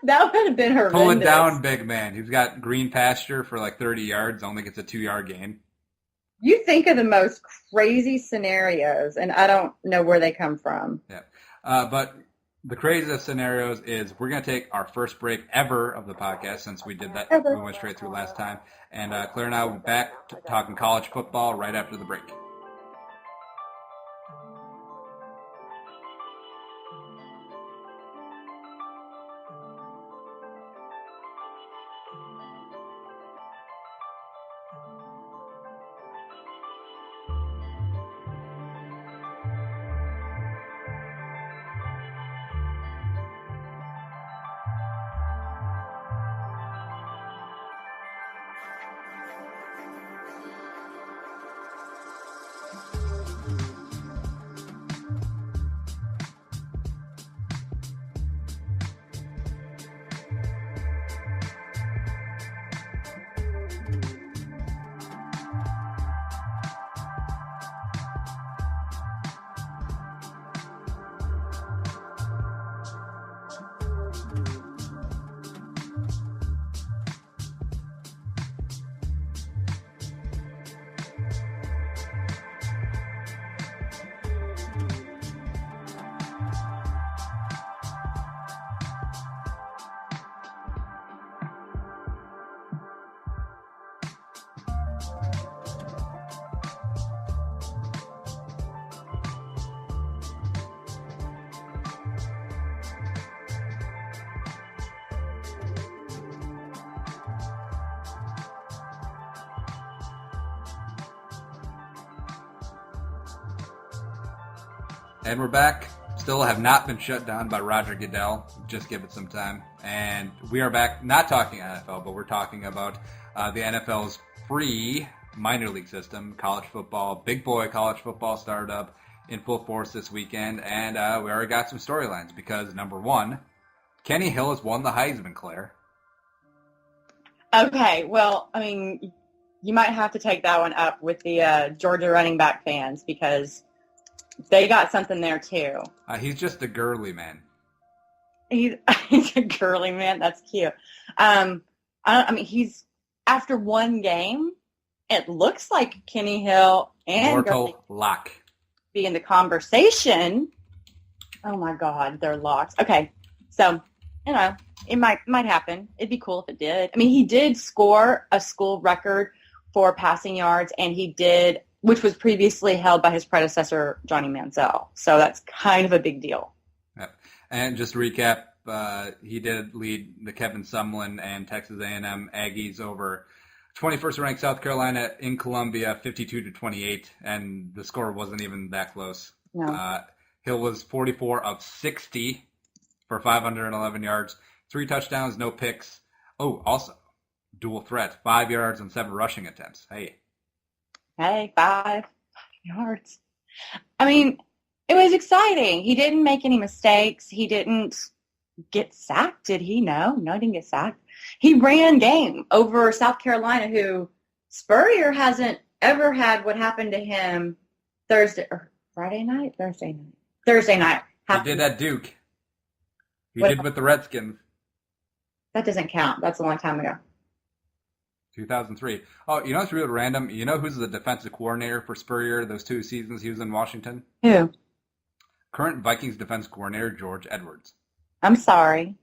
That would have been horrendous. Pull it down, big man. He's got green pasture for like 30 yards, only gets a 2-yard gain. You think of the most crazy scenarios, and I don't know where they come from. Yeah. But the craziest scenarios is we're going to take our first break ever of the podcast since we did that. We went straight through last time. And Claire and I will be back talking college football right after the break. And we're back. Still have not been shut down by Roger Goodell. Just give it some time. And we are back, not talking NFL, but we're talking about the NFL's free minor league system, college football, big boy college football started up in full force this weekend. And we already got some storylines because, number one, Kenny Hill has won the Heisman, Claire. Okay, well, I mean, you might have to take that one up with the Georgia running back fans because they got something there, too. He's just a girly man. He's a girly man. That's cute. I mean, he's, after one game, it looks like Kenny Hill and Mortal lock be in the conversation. Oh, my God, they're locked. Okay, so, you know, it might happen. It'd be cool if it did. I mean, he did score a school record for passing yards, and he did, which was previously held by his predecessor, Johnny Manziel. So that's kind of a big deal. Yep. And just to recap, he did lead the Kevin Sumlin and Texas A&M Aggies over 21st ranked South Carolina in Columbia, 52-28, and the score wasn't even that close. No. Hill was 44 of 60 for 511 yards, 3 touchdowns, no picks. Oh, also, dual threat, 5 yards and 7 rushing attempts. Hey, 5 yards. I mean, it was exciting. He didn't make any mistakes. He didn't get sacked, did he? No, he didn't get sacked. He ran game over South Carolina, who Spurrier hasn't ever had what happened to him Thursday night. He did at Duke. He did with the Redskins. That doesn't count. That's a long time ago. 2003. Oh, you know what's real random? You know who's the defensive coordinator for Spurrier those 2 seasons he was in Washington? Who? Current Vikings defense coordinator, George Edwards. I'm sorry.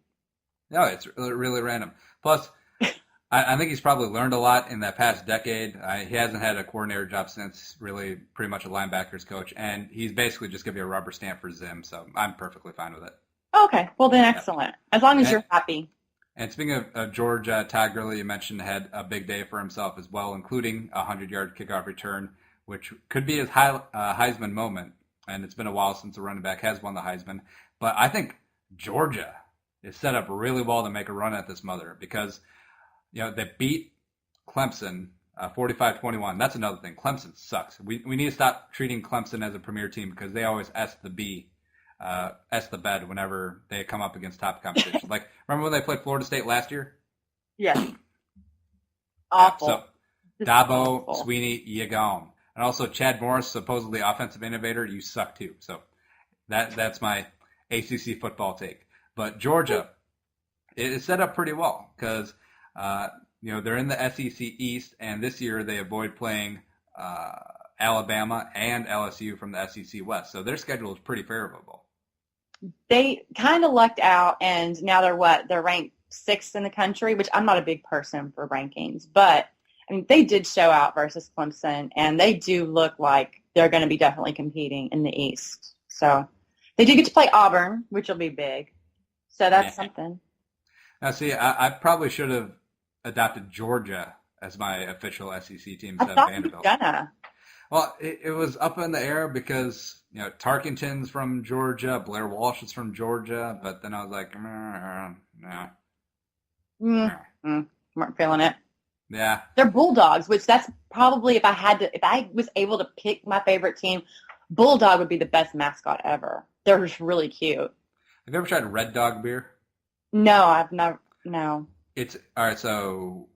No, it's really random. Plus, I think he's probably learned a lot in that past decade. He hasn't had a coordinator job since, really pretty much a linebackers coach, and he's basically just going to be a rubber stamp for Zim, so I'm perfectly fine with it. Okay, well then excellent. As long as you're happy. And speaking of George, Todd Gurley, you mentioned, had a big day for himself as well, including a 100-yard kickoff return, which could be his Heisman moment. And it's been a while since a running back has won the Heisman. But I think Georgia is set up really well to make a run at this mother because, you know, they beat Clemson 45-21. That's another thing. Clemson sucks. We need to stop treating Clemson as a premier team because they always S the bed whenever they come up against top competition. Like, remember when they played Florida State last year? Yeah. Awful. Yeah, so, Dabo, awful. Sweeney, you gone. And also Chad Morris, supposedly offensive innovator, you suck too. So that's my ACC football take. But Georgia, It's set up pretty well because, they're in the SEC East, and this year they avoid playing Alabama and LSU from the SEC West. So their schedule is pretty favorable. They kind of lucked out, and now they're ranked 6th in the country, which I'm not a big person for rankings, but I mean, they did show out versus Clemson, and they do look like they're going to be definitely competing in the East. So they do get to play Auburn, which will be big. So that's something. Now, see, I probably should have adopted Georgia as my official SEC team instead of Vanderbilt. Well, it was up in the air because, Tarkenton's from Georgia, Blair Walsh is from Georgia, but then I was like, no. Weren't feeling it. Yeah. They're Bulldogs, which that's probably, if I was able to pick my favorite team, Bulldog would be the best mascot ever. They're just really cute. Have you ever tried Red Dog beer? No, I've never, no. It's, all right, so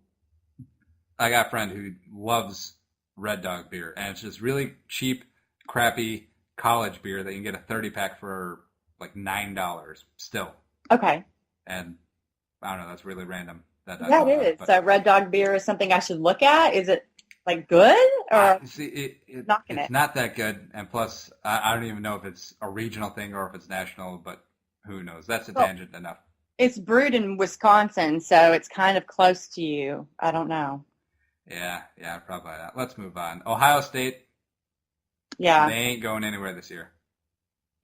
I got a friend who loves Red Dog beer, and it's just really cheap, crappy college beer that you can get a 30-pack for like $9 still. Okay. And I don't know, that's really random. That is. So Red Dog beer is something I should look at? Is it like good? Or see, it's not that good. And plus, I don't even know if it's a regional thing or if it's national, but who knows? That's a tangent enough. It's brewed in Wisconsin, so it's kind of close to you. I don't know. Yeah, probably not. Let's move on. Ohio State. Yeah. They ain't going anywhere this year.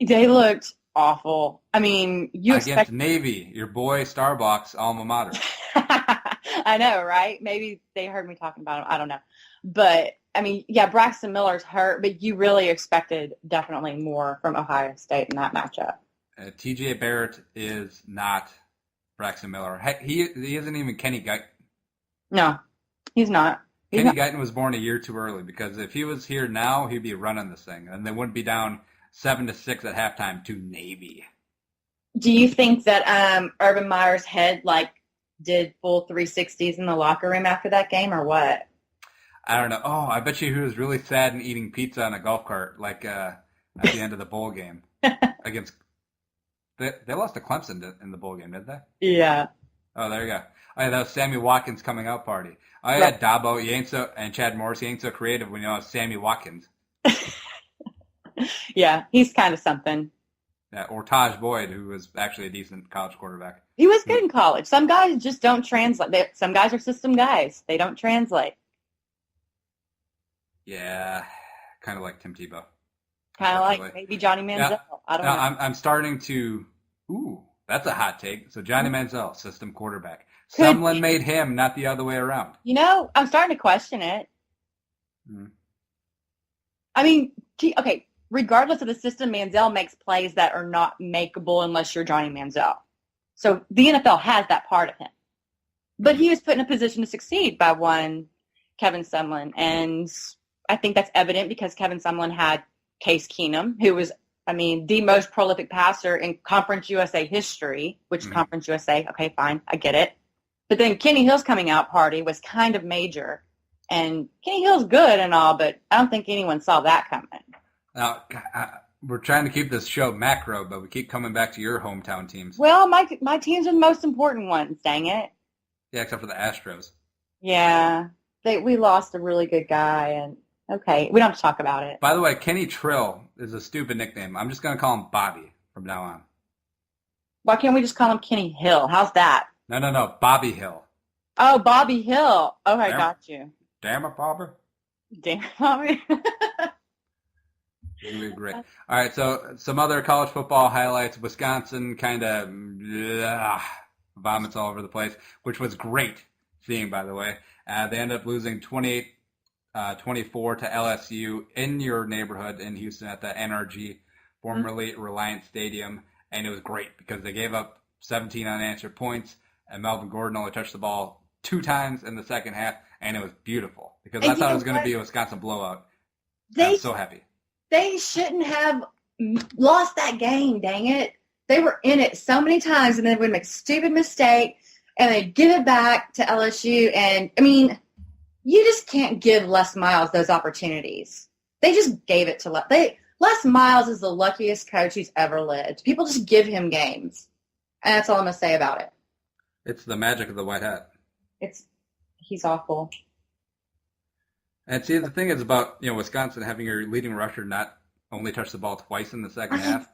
They looked awful. I mean, against Navy, your boy Starbucks alma mater. I know, right? Maybe they heard me talking about him. I don't know. But, I mean, yeah, Braxton Miller's hurt, but you really expected definitely more from Ohio State in that matchup. TJ Barrett is not Braxton Miller. Heck, he isn't even Kenny Guyton. No, he's not. Kenny Guyton was born a year too early, because if he was here now, he'd be running this thing, and they wouldn't be down 7-6 at halftime to Navy. Do you think that Urban Meyer's head did full 360s in the locker room after that game, or what? I don't know. Oh, I bet you he was really sad and eating pizza on a golf cart, at the end of the bowl game against. They lost to Clemson in the bowl game, didn't they? Yeah. Oh, there you go. Oh, yeah, that was Sammy Watkins coming out party. Oh, yeah, right. Dabo, and Chad Morris, you ain't so creative when you know Sammy Watkins. Yeah, he's kind of something. Yeah, or Taj Boyd, who was actually a decent college quarterback. He was good in college. Some guys just don't translate. Some guys are system guys. They don't translate. Yeah, kind of like Tim Tebow. Kind of like maybe Johnny Manziel. Yeah. I don't know. I'm starting to. Ooh, that's a hot take. So Johnny Manziel, system quarterback. Someone made him, not the other way around. I'm starting to question it. I mean, okay, regardless of the system, Manziel makes plays that are not makeable unless you're Johnny Manziel. So the NFL has that part of him. But he was put in a position to succeed by one Kevin Sumlin. And I think that's evident because Kevin Sumlin had Case Keenum, who was, the most prolific passer in Conference USA history, which Conference USA, okay, fine, I get it. But then Kenny Hill's coming out party was kind of major. And Kenny Hill's good and all, but I don't think anyone saw that coming. Now, we're trying to keep this show macro, but we keep coming back to your hometown teams. Well, my teams are the most important ones, dang it. Yeah, except for the Astros. Yeah, we lost a really good guy, and okay, we don't have to talk about it. By the way, Kenny Trill is a stupid nickname. I'm just going to call him Bobby from now on. Why can't we just call him Kenny Hill? How's that? No, Bobby Hill. Oh, Bobby Hill. Okay, got you. Damn it, Bobby. Damn it, Bobby. Really great. All right, so some other college football highlights. Wisconsin kind of vomits all over the place, which was great seeing, by the way. They ended up losing 28-24 to LSU in your neighborhood in Houston at the NRG, formerly Reliant Stadium, and it was great because they gave up 17 unanswered points, and Melvin Gordon only touched the ball 2 times in the second half, and it was beautiful because I thought it was going to be a Wisconsin blowout. I'm so happy. They shouldn't have lost that game, dang it. They were in it so many times, and then would make a stupid mistake, and they'd give it back to LSU. And, you just can't give Les Miles those opportunities. They just gave it to Les Miles is the luckiest coach who's ever lived. People just give him games. And that's all I'm going to say about it. It's the magic of the white hat. He's awful. And see, the thing is about Wisconsin having your leading rusher not only touch the ball twice in the second half.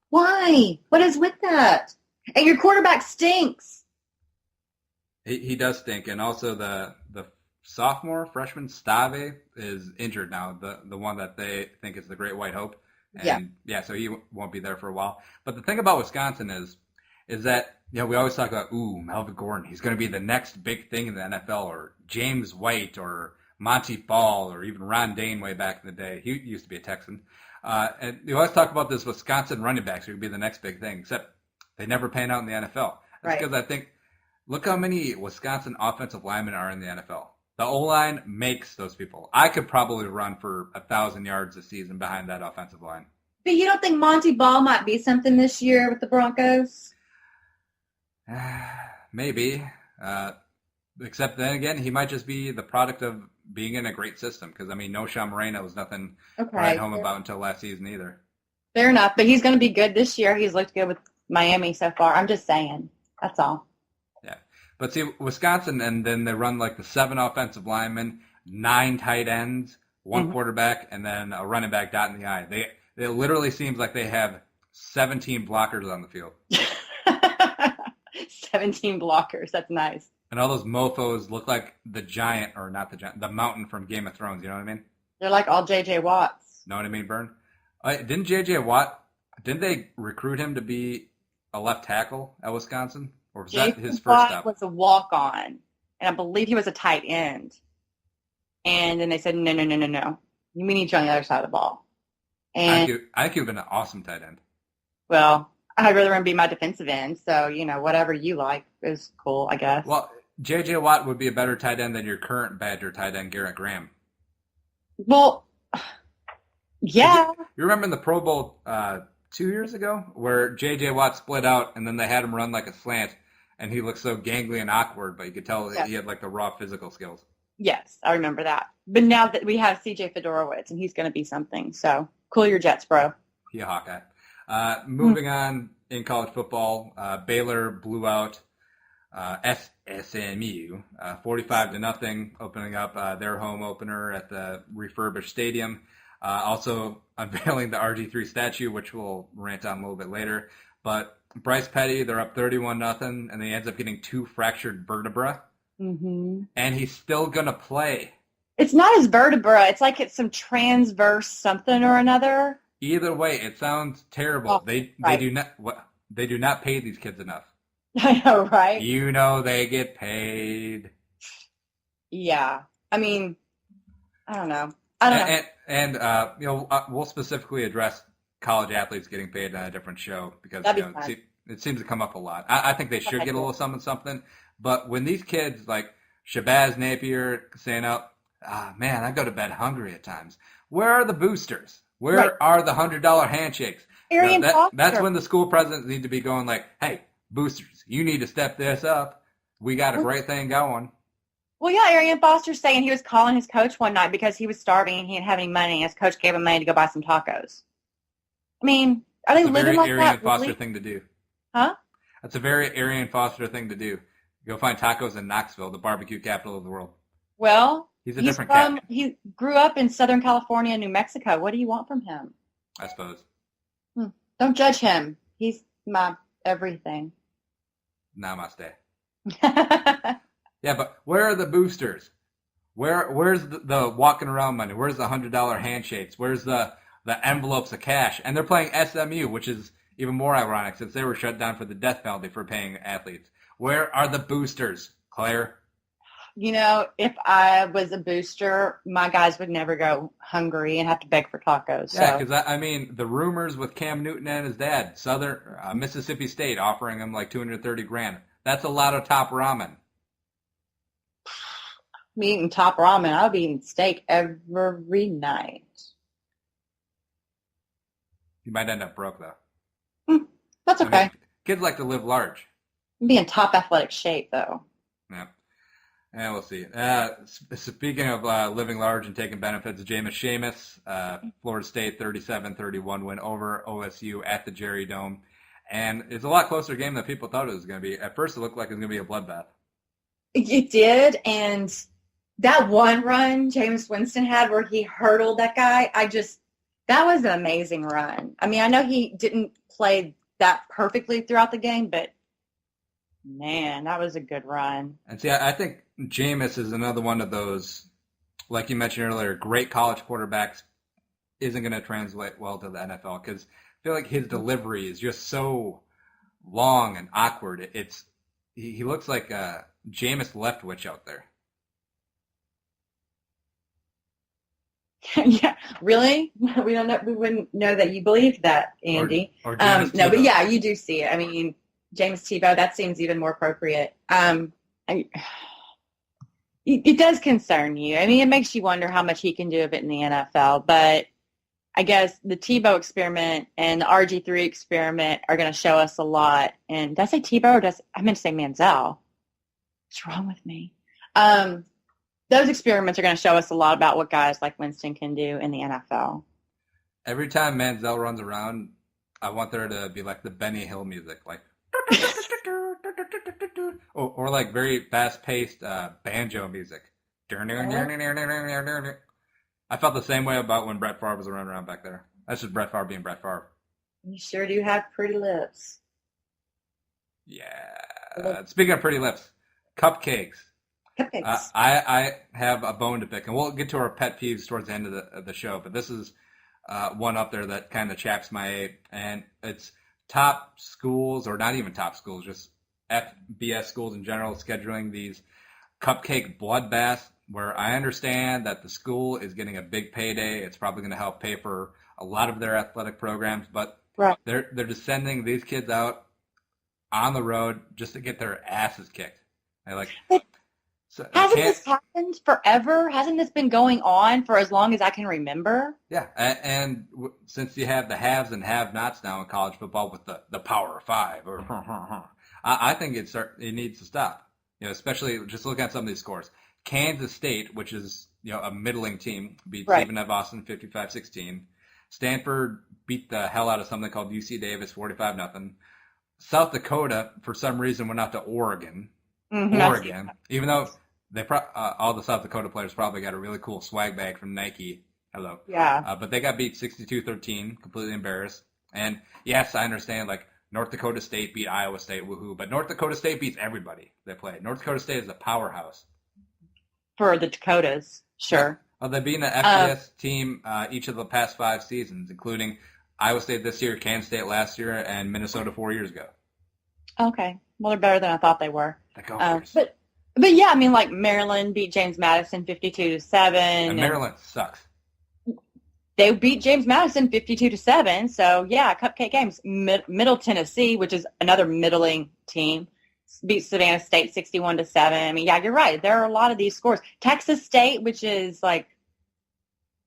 Why? What is with that? And your quarterback stinks. He does stink, and also the freshman Stave is injured now. The one that they think is the Great White Hope, and so he won't be there for a while. But the thing about Wisconsin is that we always talk about Melvin Gordon. He's going to be the next big thing in the NFL, or James White, or Monty Ball, or even Ron Dane way back in the day. He used to be a Texan. And you always talk about this Wisconsin running backs who could be the next big thing, except they never pan out in the NFL. That's because I think, look how many Wisconsin offensive linemen are in the NFL. The O-line makes those people. I could probably run for 1,000 yards a season behind that offensive line. But you don't think Monty Ball might be something this year with the Broncos? Maybe. Except then again, he might just be the product of being in a great system. Because, no Sean Moreno was nothing to write home about until last season either. Fair enough. But he's going to be good this year. He's looked good with Miami so far. I'm just saying. That's all. Yeah. But see, Wisconsin, and then they run like the 7 offensive linemen, 9 tight ends, 1 quarterback, and then a running back dotting the I. It literally seems like they have 17 blockers on the field. 17 blockers. That's nice. And all those mofos look like the giant, or not the giant, the mountain from Game of Thrones. You know what I mean? They're like all J.J. Watts. Know what I mean, Bern? Didn't J.J. Watt, didn't they recruit him to be a left tackle at Wisconsin? Or was that his first step? Was a walk-on, and I believe he was a tight end. And then they said, no. We need you on the other side of the ball. And I think he would have been an awesome tight end. Well, I'd rather him be my defensive end, so, whatever you like is cool, I guess. Well, J.J. Watt would be a better tight end than your current Badger tight end, Garrett Graham. Well, yeah. You remember in the Pro Bowl 2 years ago where J.J. Watt split out and then they had him run like a slant and he looked so gangly and awkward, but you could tell that he had like the raw physical skills. Yes, I remember that. But now that we have C.J. Fedorowicz and he's going to be something, so cool your jets, bro. He a Hawkeye. Moving on in college football, Baylor blew out SMU 45-0, opening up their home opener at the refurbished stadium. Also unveiling the RG3 statue, which we'll rant on a little bit later. But Bryce Petty, they're up 31-0, and he ends up getting 2 fractured vertebrae. Mm-hmm. And he's still going to play. It's not his vertebra. It's like it's some transverse something or another. Either way, it sounds terrible. Oh, they do not pay these kids enough. I know, right? They get paid. Yeah. I mean, I don't know. And we'll specifically address college athletes getting paid on a different show because it seems to come up a lot. I think they should get a little something. But when these kids like Shabazz Napier saying, man, I go to bed hungry at times. Where are the boosters? Where are the $100 handshakes? That's when the school presidents need to be going like, hey, boosters, you need to step this up. We got a great thing going. Well, yeah, Arian Foster's saying he was calling his coach one night because he was starving and he didn't have any money, and his coach gave him money to go buy some tacos. I mean, are they living like that? That's a very Arian Foster thing to do. Huh? That's a very Arian Foster thing to do. Go find tacos in Knoxville, the barbecue capital of the world. Well, he's a different cat. He grew up in Southern California and New Mexico. What do you want from him? I suppose. Don't judge him. He's my everything. Namaste. Yeah, but where are the boosters? Where's the walking around money? Where's the $100 handshakes? Where's the envelopes of cash? And they're playing SMU, which is even more ironic since they were shut down for the death penalty for paying athletes. Where are the boosters, Claire? If I was a booster, my guys would never go hungry and have to beg for tacos. Yeah, because the rumors with Cam Newton and his dad, Mississippi State offering him like $230,000. That's a lot of top ramen. Me eating top ramen, I'll be eating steak every night. You might end up broke though. That's okay. Kids like to live large. Be in top athletic shape though. Yeah. And we'll see. Speaking of living large and taking benefits, Jameis Seamus, Florida State 37-31 win over OSU at the Jerry Dome. And it's a lot closer game than people thought it was going to be. At first, it looked like it was going to be a bloodbath. It did, and that one run Jameis Winston had where he hurdled that guy, that was an amazing run. I mean, I know he didn't play that perfectly throughout the game, but man, that was a good run. And see, I think Jameis is another one of those, like you mentioned earlier, great college quarterbacks isn't going to translate well to the NFL because I feel like his delivery is just so long and awkward. He looks like Jameis Leftwich out there. Yeah, really? We don't know. We wouldn't know that you believed that, Andy. Or no, but yeah, you do see it. I mean, James Tebow. That seems even more appropriate. It does concern you. I mean, it makes you wonder how much he can do of it in the NFL. But I guess the Tebow experiment and the RG3 experiment are going to show us a lot. And did I say Tebow or I meant to say Manziel? What's wrong with me? Those experiments are going to show us a lot about what guys like Winston can do in the NFL. Every time Manziel runs around, I want there to be like the Benny Hill music, like or like very fast-paced banjo music. I felt the same way about when Brett Favre was running around back there. That's just Brett Favre being Brett Favre. You sure do have pretty lips. Yeah. Speaking of pretty lips, cupcakes. Cupcakes. I have a bone to pick, and we'll get to our pet peeves towards the end of the show, but this is one up there that kind of chaps my ape, and it's top schools, or not even top schools, just FBS schools in general, scheduling these cupcake bloodbaths where I understand that the school is getting a big payday. It's probably going to help pay for a lot of their athletic programs, but right. They're just sending these kids out on the road just to get their asses kicked. Hasn't this happened forever? Hasn't this been going on for as long as I can remember? Yeah, and since you have the haves and have-nots now in college football with the Power Five, I think it needs to stop. Especially just looking at some of these scores. Kansas State, which is a middling team, beat Stephen F. Austin 55-16. Stanford beat the hell out of something called UC Davis 45-0. South Dakota, for some reason, went out to Oregon. Oregon, even though all the South Dakota players probably got a really cool swag bag from Nike. Hello. Yeah. But they got beat 62-13, completely embarrassed. And yes, I understand, like, North Dakota State beat Iowa State, woohoo. But North Dakota State beats everybody they play. North Dakota State is a powerhouse. For the Dakotas, sure. Well, they've been an FBS team each of the past 5 seasons, including Iowa State this year, Kansas State last year, and Minnesota 4 years ago. Okay. Well, they're better than I thought they were. But yeah, I mean, like Maryland beat James Madison 52-7. And Maryland sucks. They beat James Madison 52-7. So yeah, cupcake games. Middle Tennessee, which is another middling team, beat Savannah State 61-7. I mean, yeah, you're right. There are a lot of these scores. Texas State, which is like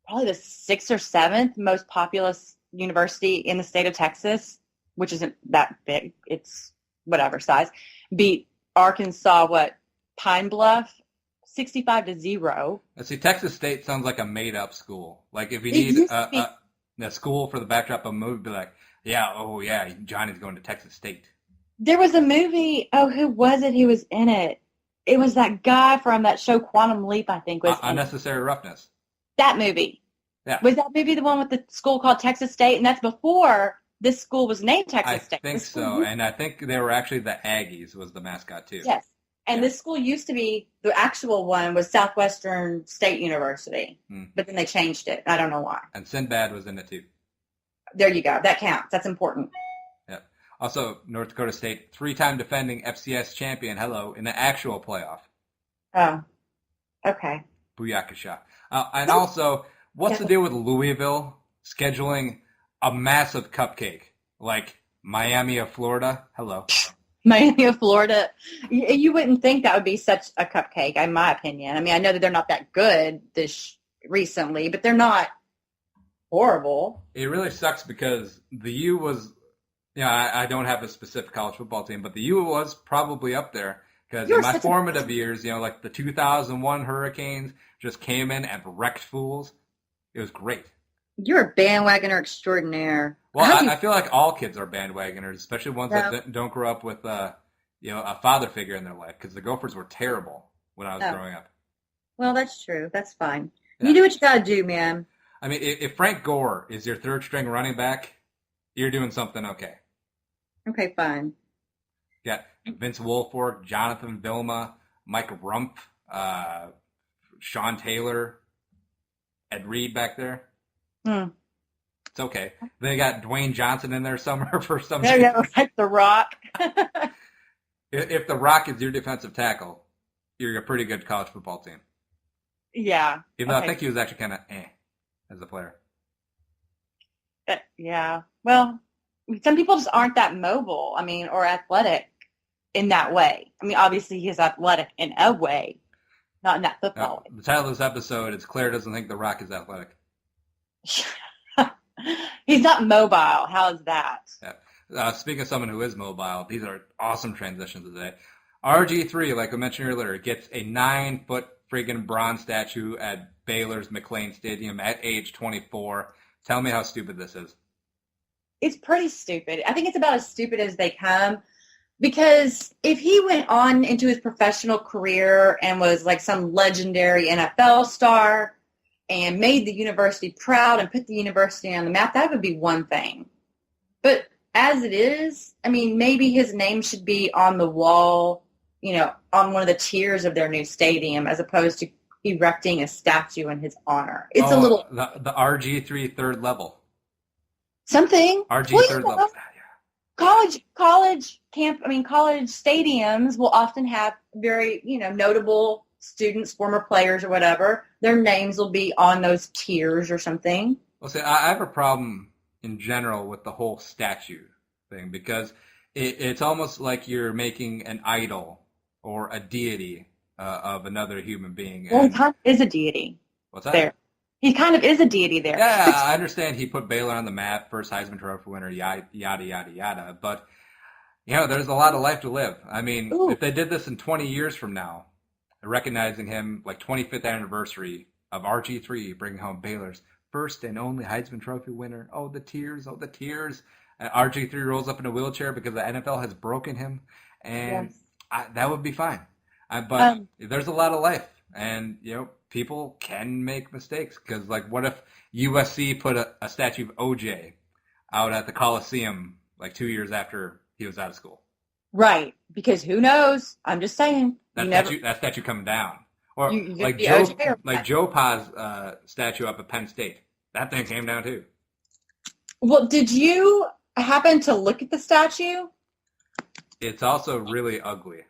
probably the 6th or 7th most populous university in the state of Texas, which isn't that big. It's whatever size. Beat Arkansas, Pine Bluff, 65-0. See, Texas State sounds like a made-up school. Like if you need a school for the backdrop of a movie, be like, yeah, Johnny's going to Texas State. There was a movie. Oh, who was it? Who was in it? It was that guy from that show Quantum Leap, I think. Was Unnecessary Roughness. That movie. Yeah. Was that movie the one with the school called Texas State? And that's before this school was named Texas State. I think so. And I think they were actually the Aggies was the mascot too. Yes. And this school used to be, the actual one was Southwestern State University. But then they changed it. I don't know why. And Sinbad was in it too. There you go. That counts. That's important. Yeah. Also, North Dakota State, 3-time defending FCS champion, in the actual playoff. Oh, okay. Booyakasha. And also, what's the deal with Louisville scheduling a massive cupcake like Miami of Florida? Hello. Miami of Florida. You wouldn't think that would be such a cupcake, in my opinion. I mean, I know that they're not that good recently, but they're not horrible. It really sucks because the U was, I don't have a specific college football team, but the U was probably up there because in my formative years, like the 2001 Hurricanes just came in and wrecked fools. It was great. You're a bandwagoner extraordinaire. Well, I feel like all kids are bandwagoners, especially ones No. that don't grow up with a father figure in their life. Because the Gophers were terrible when I was Oh. growing up. Well, that's true. That's fine. Yeah. You do what you gotta do, man. I mean, if Frank Gore is your third string running back, you're doing something okay. Okay, fine. You got Vince Wilfork, Jonathan Vilma, Mike Rump, Sean Taylor, Ed Reed back there. It's okay. Then you got Dwayne Johnson in there somewhere for some There you go, like The Rock. If The Rock is your defensive tackle, you're a pretty good college football team. Yeah. Even though okay. I think he was actually kind of as a player. Yeah. Well, some people just aren't that mobile, I mean, or athletic in that way. I mean, obviously he's athletic in a way, not in that football way. The title of this episode is Claire Doesn't Think The Rock is Athletic. He's not mobile. How is that? Yeah. Speaking of someone who is mobile, these are awesome transitions today. RG3, like I mentioned earlier, gets a 9-foot friggin' bronze statue at Baylor's McLean Stadium at age 24. Tell me how stupid this is. It's pretty stupid. I think it's about as stupid as they come, because if he went on into his professional career and was like some legendary NFL star and made the university proud and put the university on the map, that would be one thing. But as it is, I mean, maybe his name should be on the wall, on one of the tiers of their new stadium, as opposed to erecting a statue in his honor. It's a little... The RG3 third level. Something. RG third level. College stadiums will often have very, notable students, former players or whatever. Their names will be on those tiers or something. Well, see, I have a problem in general with the whole statue thing, because it's almost like you're making an idol or a deity of another human being. Well, he kind of is a deity. What's that? There. He kind of is a deity there. Yeah, I understand he put Baylor on the map, first Heisman Trophy winner, yada, yada, yada. But, there's a lot of life to live. I mean, If they did this in 20 years from now, recognizing him, like 25th anniversary of RG3, bringing home Baylor's first and only Heisman Trophy winner. Oh, the tears. And RG3 rolls up in a wheelchair because the NFL has broken him. And that would be fine. But there's a lot of life. And, people can make mistakes. Because, what if USC put a statue of OJ out at the Coliseum, 2 years after he was out of school? Right. Because who knows? I'm just saying. That statue coming down. Or Joe Pa's statue up at Penn State. That thing came down too. Well, did you happen to look at the statue? It's also really ugly.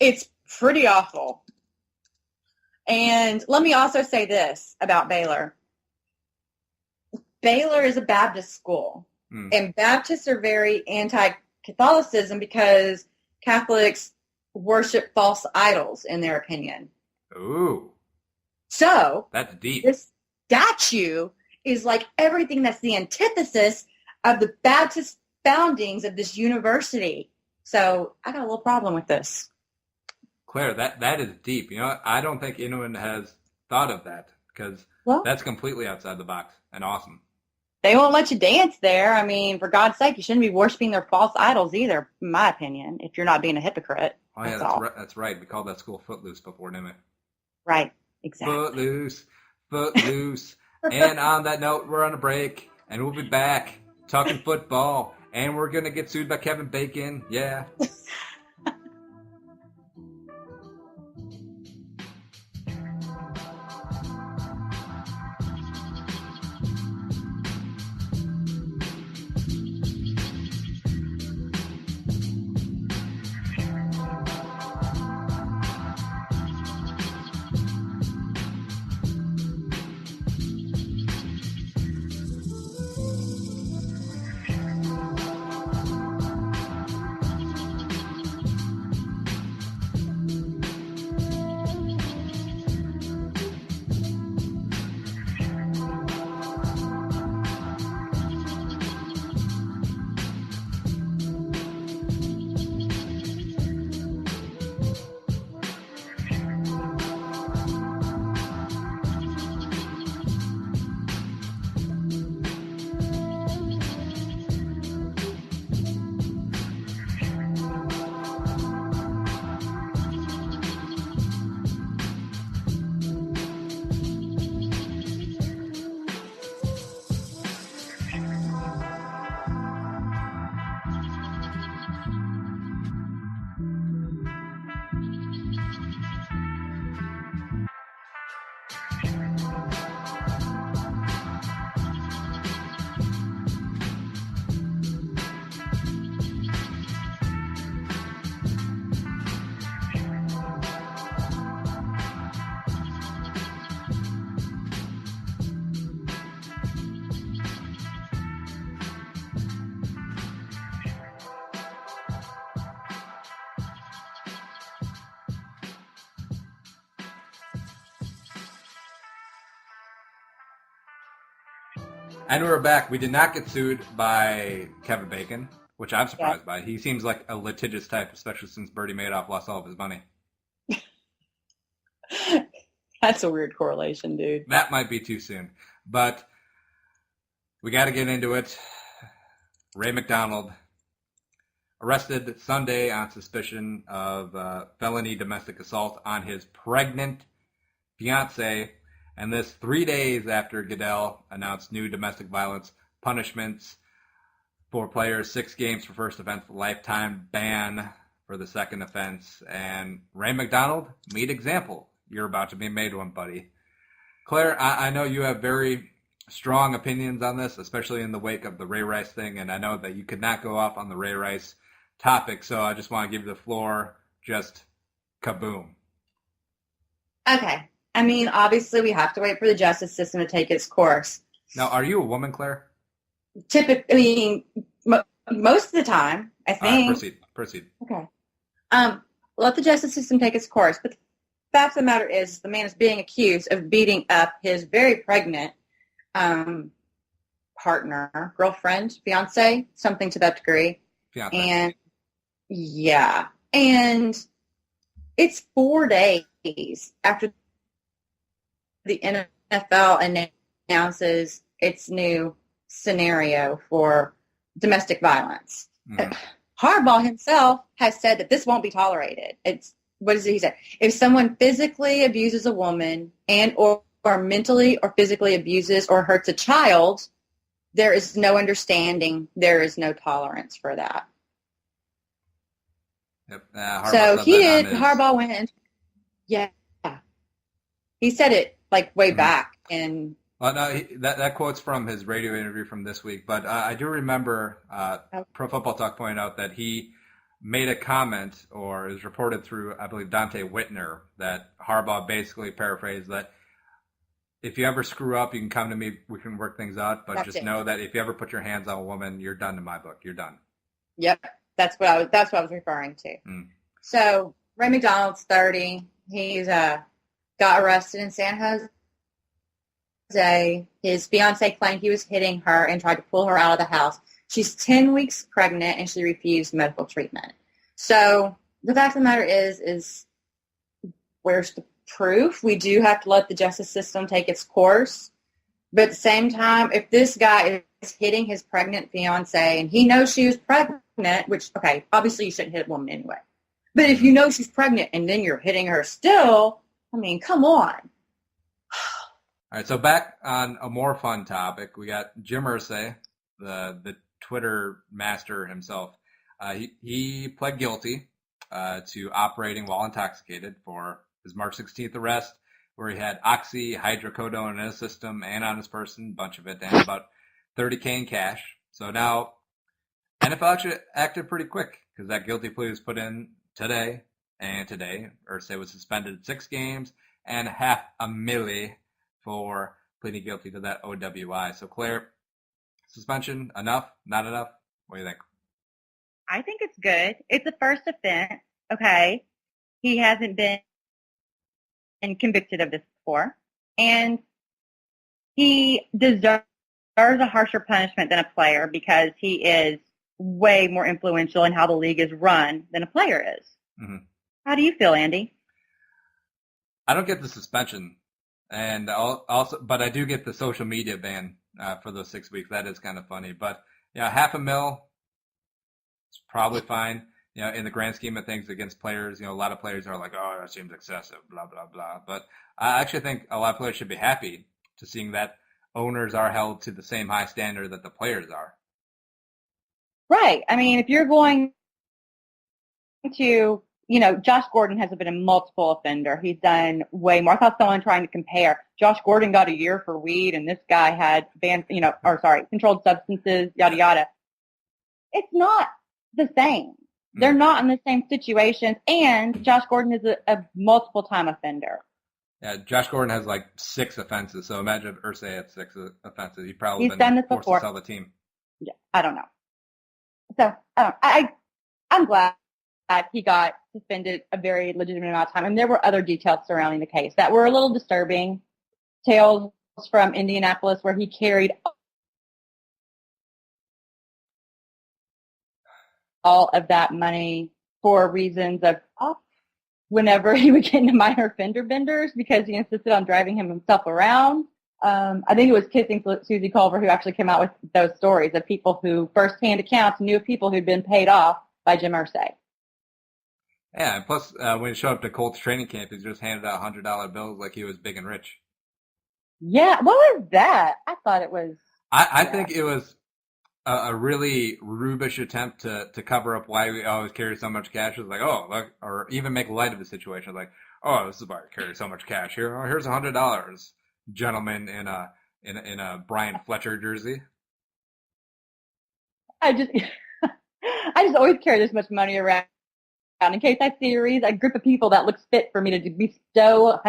It's pretty awful. And let me also say this about Baylor. Baylor is a Baptist school. And Baptists are very anti-Catholicism because Catholics worship false idols, in their opinion. Ooh. So that's deep. This statue is like everything that's the antithesis of the Baptist foundings of this university. So I got a little problem with this. Claire, that is deep. I don't think anyone has thought of that, because that's completely outside the box and awesome. They won't let you dance there. I mean, for God's sake, you shouldn't be worshiping their false idols either, in my opinion, if you're not being a hypocrite. Oh, yeah, that's right. We called that school Footloose before, didn't we? Right, exactly. Footloose. And on that note, we're on a break, and we'll be back talking football, and we're going to get sued by Kevin Bacon. Yeah. And we're back. We did not get sued by Kevin Bacon, which I'm surprised by. He seems like a litigious type, especially since Bernie Madoff lost all of his money. That's a weird correlation, dude. That might be too soon. But we got to get into it. Ray McDonald arrested Sunday on suspicion of felony domestic assault on his pregnant fiancée. And this 3 days after Goodell announced new domestic violence punishments for players, 6 games for first offense, lifetime ban for the second offense. And Ray McDonald, lead example. You're about to be made one, buddy. Claire, I know you have very strong opinions on this, especially in the wake of the Ray Rice thing. And I know that you could not go off on the Ray Rice topic. So I just want to give you the floor. Just kaboom. Okay. I mean, obviously, we have to wait for the justice system to take its course. Now, are you a woman, Claire? Typically, most of the time, I think. Proceed. Okay. Let the justice system take its course. But the fact of the matter is, the man is being accused of beating up his very pregnant partner, girlfriend, fiance, something to that degree. Fiance. And yeah, and it's 4 days after the NFL announces its new scenario for domestic violence. Mm-hmm. Harbaugh himself has said that this won't be tolerated. What does he say? If someone physically abuses a woman and or mentally or physically abuses or hurts a child, there is no understanding. There is no tolerance for that. Yep. So he did. Harbaugh went and he said it like way back in. Well, no, that quote's from his radio interview from this week. But I do remember Pro Football Talk pointed out that he made a comment, or is reported through, I believe, Dante Whitner, that Harbaugh basically paraphrased that if you ever screw up, you can come to me, we can work things out. But just know that if you ever put your hands on a woman, you're done in my book. You're done. Yep, that's what I was referring to. Mm. So Ray McDonald's 30. He's got arrested in San Jose. His fiance claimed he was hitting her and tried to pull her out of the house. She's 10 weeks pregnant and she refused medical treatment. So the fact of the matter is where's the proof? We do have to let the justice system take its course. But at the same time, if this guy is hitting his pregnant fiance and he knows she was pregnant, which, okay, obviously you shouldn't hit a woman anyway. But if you know she's pregnant and then you're hitting her still, I mean, come on. All right, so back on a more fun topic, we got Jim Irsay, the Twitter master himself. He pled guilty to operating while intoxicated for his March 16th arrest, where he had oxyhydrocodone in his system and on his person, bunch of it, and about $30K in cash. So now NFL actually acted pretty quick because that guilty plea was put in today, and today Irsay was suspended 6 games and $500,000 for pleading guilty to that OWI. So Claire, suspension, enough, not enough? What do you think? I think it's good. It's a first offense, okay? He hasn't been convicted of this before. And he deserves a harsher punishment than a player because he is way more influential in how the league is run than a player is. Mm-hmm. How do you feel, Andy? I don't get the suspension, and also, but I do get the social media ban for those 6 weeks. That is kind of funny, but yeah, $500,000 is probably fine. You know, in the grand scheme of things against players, you know, a lot of players are like, oh, that seems excessive, blah, blah, blah. But I actually think a lot of players should be happy to seeing that owners are held to the same high standard that the players are. Right. I mean, if you're going to, you know, Josh Gordon has been a multiple offender. He's done way more. I thought someone trying to compare. Josh Gordon got a year for weed, and this guy had controlled substances, yada, yada. It's not the same. They're not in the same situations, and Josh Gordon is a multiple-time offender. Yeah, Josh Gordon has like 6 offenses, so imagine if Irsay had 6 offenses. He'd probably He's done this forced before. to sell the team. Yeah, I don't know. So I'm glad that he got suspended a very legitimate amount of time, and there were other details surrounding the case that were a little disturbing. Tales from Indianapolis where he carried all of that money for reasons of whenever he would get into minor fender benders because he insisted on driving himself around. I think it was Kissing Susie Culver who actually came out with those stories of people who firsthand accounts knew of people who'd been paid off by Jim Irsay. Yeah, and plus, when he showed up to Colts training camp, he just handed out $100 bills like he was big and rich. Yeah, what was that? I thought it was... I think it was a really rubish attempt to cover up why we always carry so much cash. It's like, oh, look, or even make light of the situation. Like, oh, this is why I carry so much cash. Here's $100, gentleman in a Brian Fletcher jersey. I just always carry this much money around in case I see a group of people that looks fit for me to bestow.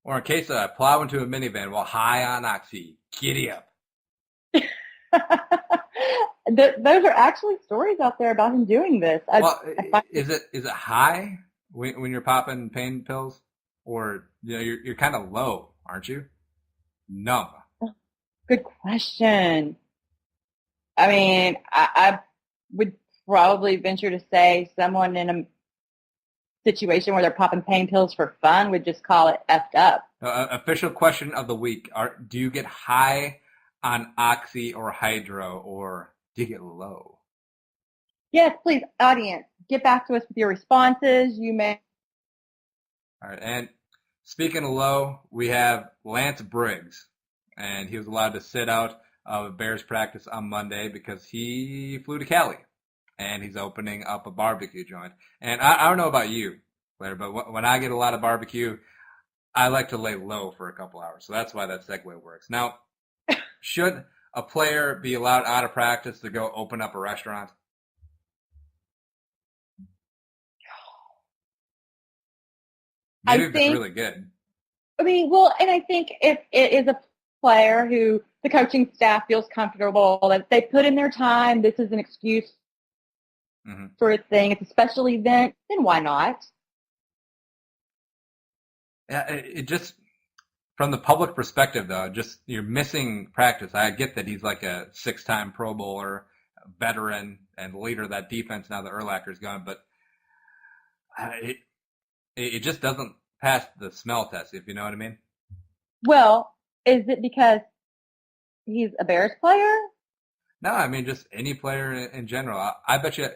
Or in case I plow into a minivan while high on oxy. Giddy up. Those are actually stories out there about him doing this. Is it high when you're popping pain pills, or you're kind of low, aren't you? Numb. Good question. I mean, I would probably venture to say someone in a situation where they're popping pain pills for fun would just call it effed up. Official question of the week: do you get high on oxy or hydro, or do you get low? Yes, please, audience, get back to us with your responses. You may. All right, and speaking of low, we have Lance Briggs, and he was allowed to sit out of Bears practice on Monday because he flew to Cali, and he's opening up a barbecue joint. And I don't know about you, Claire, but when I get a lot of barbecue, I like to lay low for a couple hours. So that's why that segue works. Now, should a player be allowed out of practice to go open up a restaurant? Maybe if it's really good. I mean, well, and I think if it is a player who the coaching staff feels comfortable that they put in their time, this is an excuse sort of thing, it's a special event, then why not? Yeah, it just, from the public perspective, though, just you're missing practice. I get that he's like a 6-time Pro Bowler, veteran, and leader of that defense now that Urlacher's gone, but it just doesn't pass the smell test, if you know what I mean. Well, is it because he's a Bears player? No, I mean just any player in general. I bet you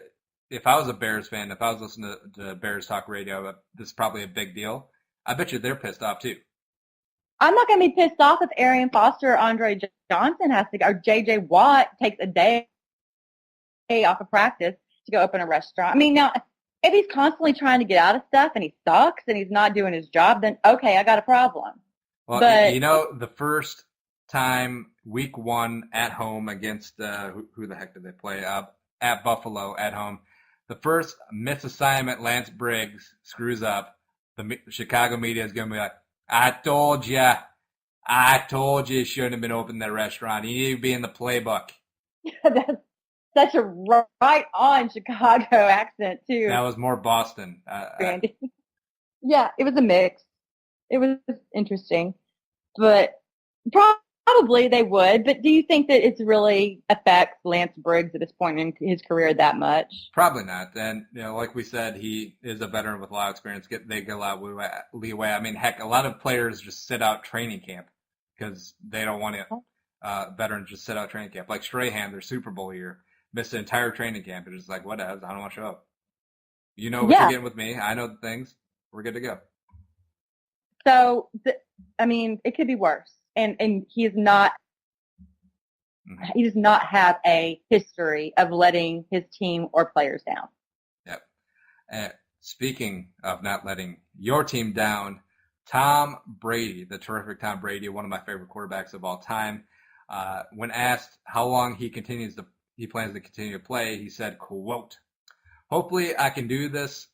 if I was a Bears fan, if I was listening to Bears talk radio, this is probably a big deal. I bet you they're pissed off too. I'm not going to be pissed off if Arian Foster or Andre Johnson has to go, or J.J. Watt takes a day off of practice to go open a restaurant. I mean, now, if he's constantly trying to get out of stuff and he sucks and he's not doing his job, then okay, I got a problem. Well, but, the first time, week 1 at home against, who the heck did they play? At Buffalo at home. The first misassignment Lance Briggs screws up, the Chicago media is going to be like, I told you shouldn't have been opening that restaurant. You need to be in the playbook. That's such a right-on Chicago accent, too. That was more Boston. Randy. Yeah, it was a mix. It was interesting. But probably they would. But do you think that it's really affects Lance Briggs at this point in his career that much? Probably not. And, like we said, he is a veteran with a lot of experience. They get a lot of leeway. I mean, heck, a lot of players just sit out training camp because they don't want to, veterans just sit out training camp. Like Strahan, their Super Bowl year, missed the entire training camp. It's just like, whatever, I don't want to show up. You know what you're getting with me. I know the things. We're good to go. So, it could be worse. And he does not have a history of letting his team or players down. Yep. And speaking of not letting your team down, Tom Brady, the terrific Tom Brady, one of my favorite quarterbacks of all time, when asked how long he plans to continue to play, he said, quote, hopefully I can do that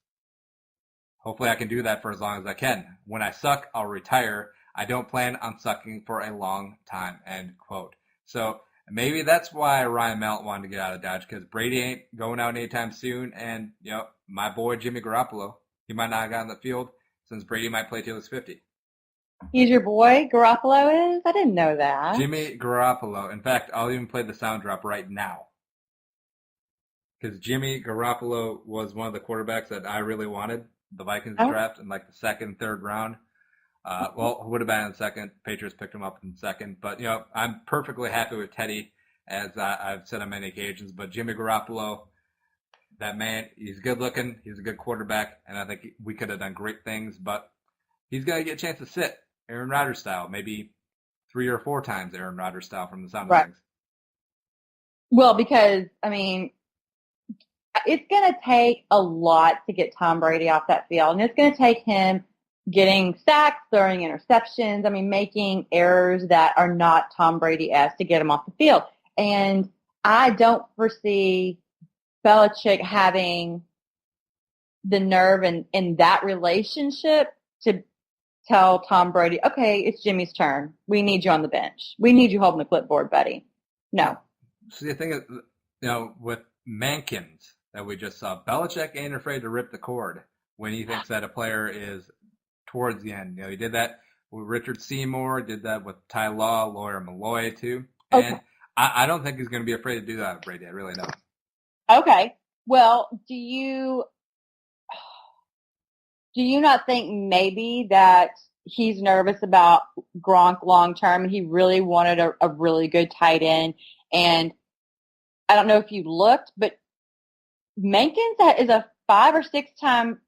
for as long as I can. When I suck, I'll retire. I don't plan on sucking for a long time, end quote. So maybe that's why Ryan Mallett wanted to get out of Dodge, because Brady ain't going out anytime soon. And, my boy Jimmy Garoppolo, he might not have gotten the field since Brady might play till he's 50. He's your boy, Garoppolo is? I didn't know that. Jimmy Garoppolo. In fact, I'll even play the sound drop right now. because Jimmy Garoppolo was one of the quarterbacks that I really wanted the Vikings Oh. draft in like the second, third round. Well, would have been in the second. Patriots picked him up in the second. But, I'm perfectly happy with Teddy, as I've said on many occasions. But Jimmy Garoppolo, that man, he's good looking. He's a good quarterback. And I think we could have done great things. But he's got to get a chance to sit Aaron Rodgers style, maybe 3 or 4 times Aaron Rodgers style from the sound of things. Well, because, it's going to take a lot to get Tom Brady off that field. And it's going to take him getting sacks, throwing interceptions, making errors that are not Tom Brady-esque to get him off the field. And I don't foresee Belichick having the nerve in that relationship to tell Tom Brady, okay, it's Jimmy's turn. We need you on the bench. We need you holding the clipboard, buddy. No. See, the thing is, with Mankins that we just saw, Belichick ain't afraid to rip the cord when he thinks that a player is towards the end. He did that with Richard Seymour, did that with Ty Law, Lawyer Malloy too. And Okay. I don't think he's going to be afraid to do that with Brady. I really don't. Okay. Well, do you not think maybe that he's nervous about Gronk long term and he really wanted a really good tight end? And I don't know if you looked, but Mankins is a 5 or 6 time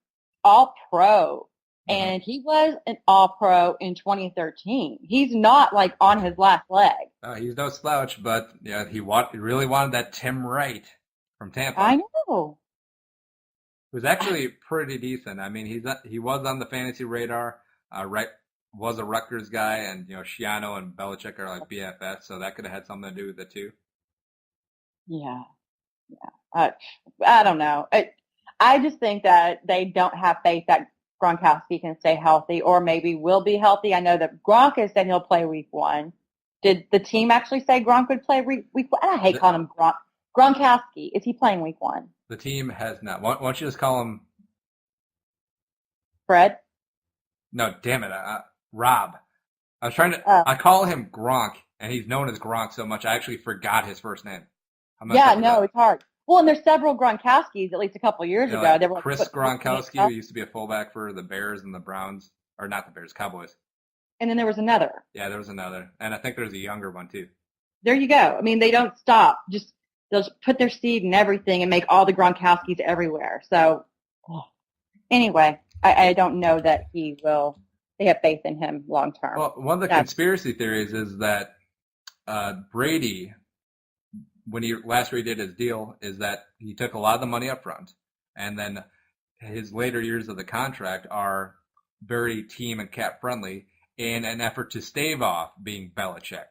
All-Pro. And he was an All-Pro in 2013. He's not like on his last leg. He's no slouch, but he really wanted that Tim Wright from Tampa. I know. It was actually pretty decent. He was on the fantasy radar. Wright was a Rutgers guy, and Shiano and Belichick are like BFFs, so that could have had something to do with it too. Yeah. I don't know. I just think that they don't have faith that Gronkowski can stay healthy or maybe will be healthy. I know that Gronk has said he'll play week 1. Did the team actually say Gronk would play week 1? I hate calling him Gronk. Gronkowski, is he playing week 1? The team has not. Why don't you just call him Fred? No, damn it. Rob. I was trying to, I call him Gronk, and he's known as Gronk so much, I actually forgot his first name. Yeah, no, it's hard. Well, and there's several Gronkowskis, at least a couple of years ago. Like they were Chris Gronkowski, who used to be a fullback for the Bears and the Browns, or not the Bears, Cowboys. And then there was another. Yeah, there was another. And I think there's a younger one, too. There you go. They don't stop. They'll just put their seed in everything and make all the Gronkowskis everywhere. So, anyway, I don't know that they have faith in him long term. Well, one of the conspiracy theories is that Brady, when he last redid his deal, is that he took a lot of the money up front, and then his later years of the contract are very team and cap friendly in an effort to stave off being Belichick,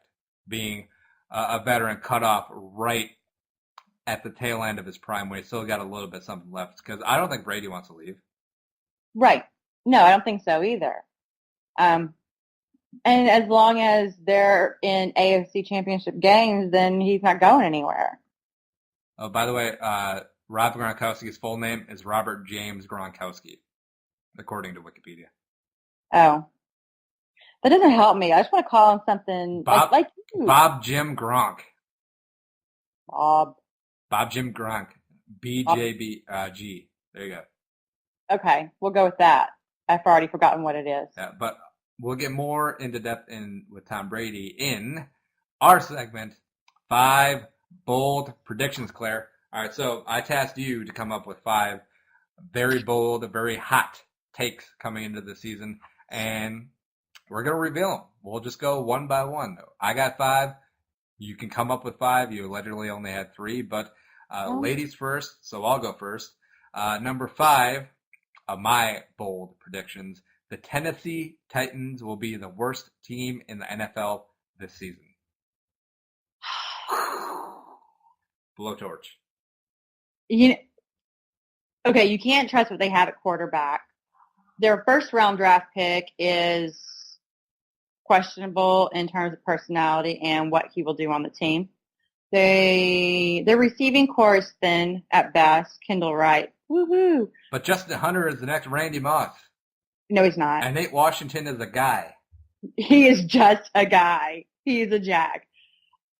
being a veteran cut off right at the tail end of his prime when he still got a little bit something left. Because I don't think Brady wants to leave. Right. No, I don't think so either. And as long as they're in AFC championship games, then he's not going anywhere. Oh, by the way, Rob Gronkowski's full name is Robert James Gronkowski, according to Wikipedia. Oh. That doesn't help me. I just want to call him something like you. Bob Jim Gronk. Bob Jim Gronk. BJBG. There you go. Okay, we'll go with that. I've already forgotten what it is. Yeah, but we'll get more into depth with Tom Brady in our segment, 5 Bold Predictions, Claire. All right, so I tasked you to come up with 5 very bold, very hot takes coming into the season, and we're going to reveal them. We'll just go one by one. I got 5. You can come up with 5. You literally only had 3, but ladies first, so I'll go first. Number 5 of my bold predictions, the Tennessee Titans will be the worst team in the NFL this season. Blowtorch. Okay, you can't trust what they have at quarterback. Their first-round draft pick is questionable in terms of personality and what he will do on the team. Their receiving core is thin at best. Kendall Wright. Woohoo. But Justin Hunter is the next Randy Moss. No, he's not. And Nate Washington is a guy. He is just a guy. He is a jack.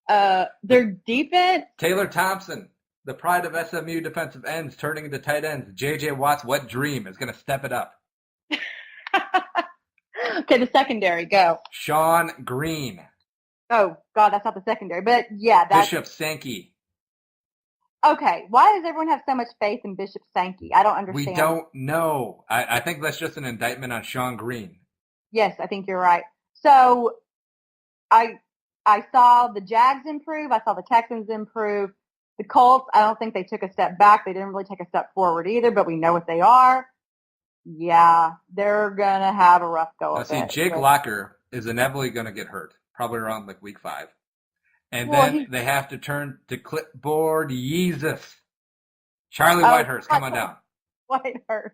Their defense. Taylor Thompson. The pride of SMU defensive ends turning into tight ends. J.J. Watt's wet dream is going to step it up. Okay, the secondary, go. Sean Green. Oh, God, that's not the secondary. But, yeah, that's... Bishop Sankey. Okay, why does everyone have so much faith in Bishop Sankey? I don't understand. We don't know. I think that's just an indictment on Sean Green. Yes, I think you're right. So, I saw the Jags improve. I saw the Texans improve. The Colts, I don't think they took a step back. They didn't really take a step forward either, but we know what they are. Yeah, they're going to have a rough go of it. Jake Locker is inevitably going to get hurt, probably around like week 5. And then they have to turn to clipboard Jesus. Charlie Whitehurst, come on down. Whitehurst.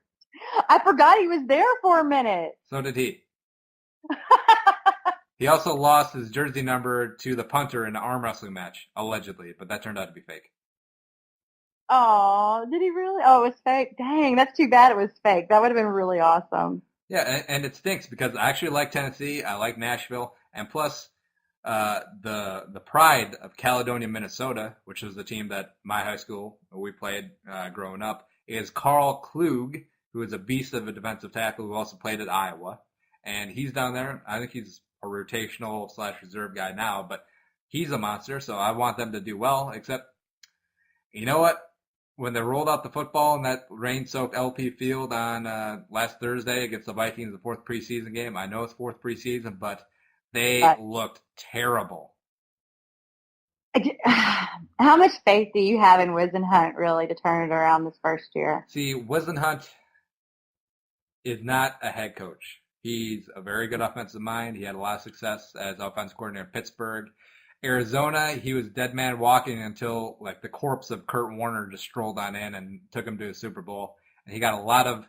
I forgot he was there for a minute. So did he. He also lost his jersey number to the punter in an arm wrestling match, allegedly, but that turned out to be fake. Oh, did he really? Oh, it was fake. Dang, that's too bad it was fake. That would have been really awesome. Yeah, and it stinks because I actually like Tennessee. I like Nashville. And plus, the pride of Caledonia, Minnesota, which is the team that my high school, we played growing up, is Carl Klug, who is a beast of a defensive tackle who also played at Iowa. And he's down there. I think he's a rotational / reserve guy now, but he's a monster, so I want them to do well, except, you know what? When they rolled out the football in that rain-soaked LP field on last Thursday against the Vikings, the 4th preseason game, I know it's 4th preseason, but they looked terrible. How much faith do you have in Wisenhunt, really, to turn it around this first year? See, Wisenhunt is not a head coach. He's a very good offensive mind. He had a lot of success as offensive coordinator in Pittsburgh. Arizona, he was dead man walking until like the corpse of Kurt Warner just strolled on in and took him to a Super Bowl. And he got a lot of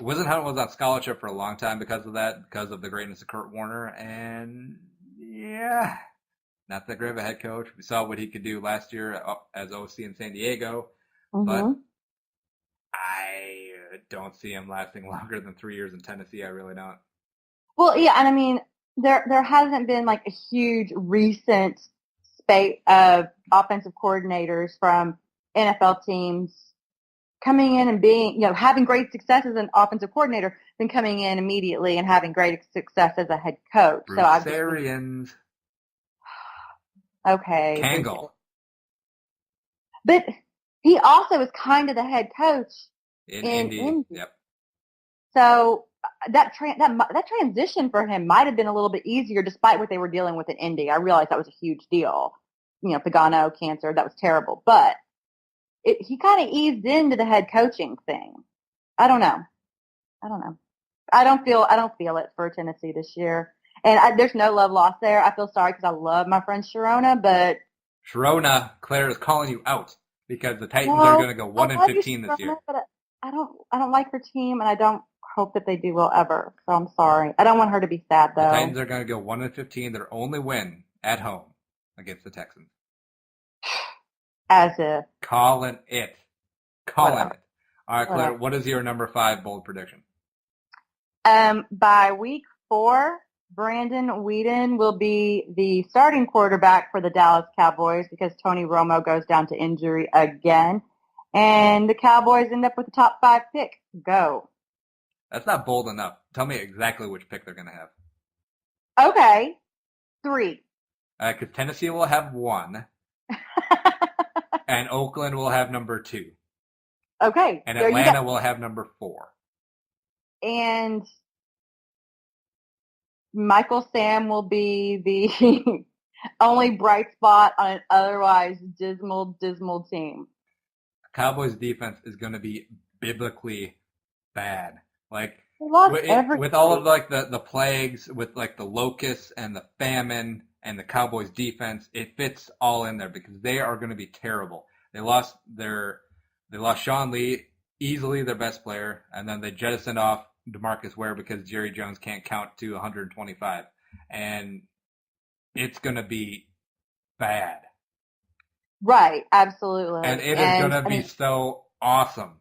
Wisenhunt was on scholarship for a long time because of that, because of the greatness of Kurt Warner. And yeah, not that great of a head coach. We saw what he could do last year as OC in San Diego, but I don't see him lasting longer than 3 years in Tennessee. I really don't. Well, yeah, and I mean, there hasn't been like a huge recent spate of offensive coordinators from NFL teams coming in and being, having great success as an offensive coordinator, then coming in immediately and having great success as a head coach. Bruce Okay. Kangol. But he also is kind of the head coach in Indy. Yep. So that transition for him might have been a little bit easier despite what they were dealing with in Indy. I realized that was a huge deal. Pagano, cancer, that was terrible. But he kind of eased into the head coaching thing. I don't know. I don't feel it for Tennessee this year. And there's no love lost there. I feel sorry because I love my friend Sharona, but Sharona, Claire is calling you out because the Titans are going to go 1-15 this year. But I don't like her team, and I don't hope that they do well ever. So I'm sorry. I don't want her to be sad though. The Titans are going to go 1-15. Their only win at home against the Texans. As if. Calling it. All right, Claire, what is your number 5 bold prediction? By week 4, Brandon Whedon will be the starting quarterback for the Dallas Cowboys because Tony Romo goes down to injury again. And the Cowboys end up with the top 5 pick. Go. That's not bold enough. Tell me exactly which pick they're going to have. Okay. 3. Because Tennessee will have 1. And Oakland will have number 2. Okay. And Atlanta will have number 4. And Michael Sam will be the only bright spot on an otherwise dismal team. Cowboys defense is going to be biblically bad. Like with all of like the plagues, with like the locusts and the famine and the Cowboys defense, it fits all in there because they are going to be terrible. They lost Sean Lee, easily their best player, and then they jettisoned off DeMarcus Ware because Jerry Jones can't count to 125. And it's going to be bad. Right, absolutely. And it is going to be so awesome.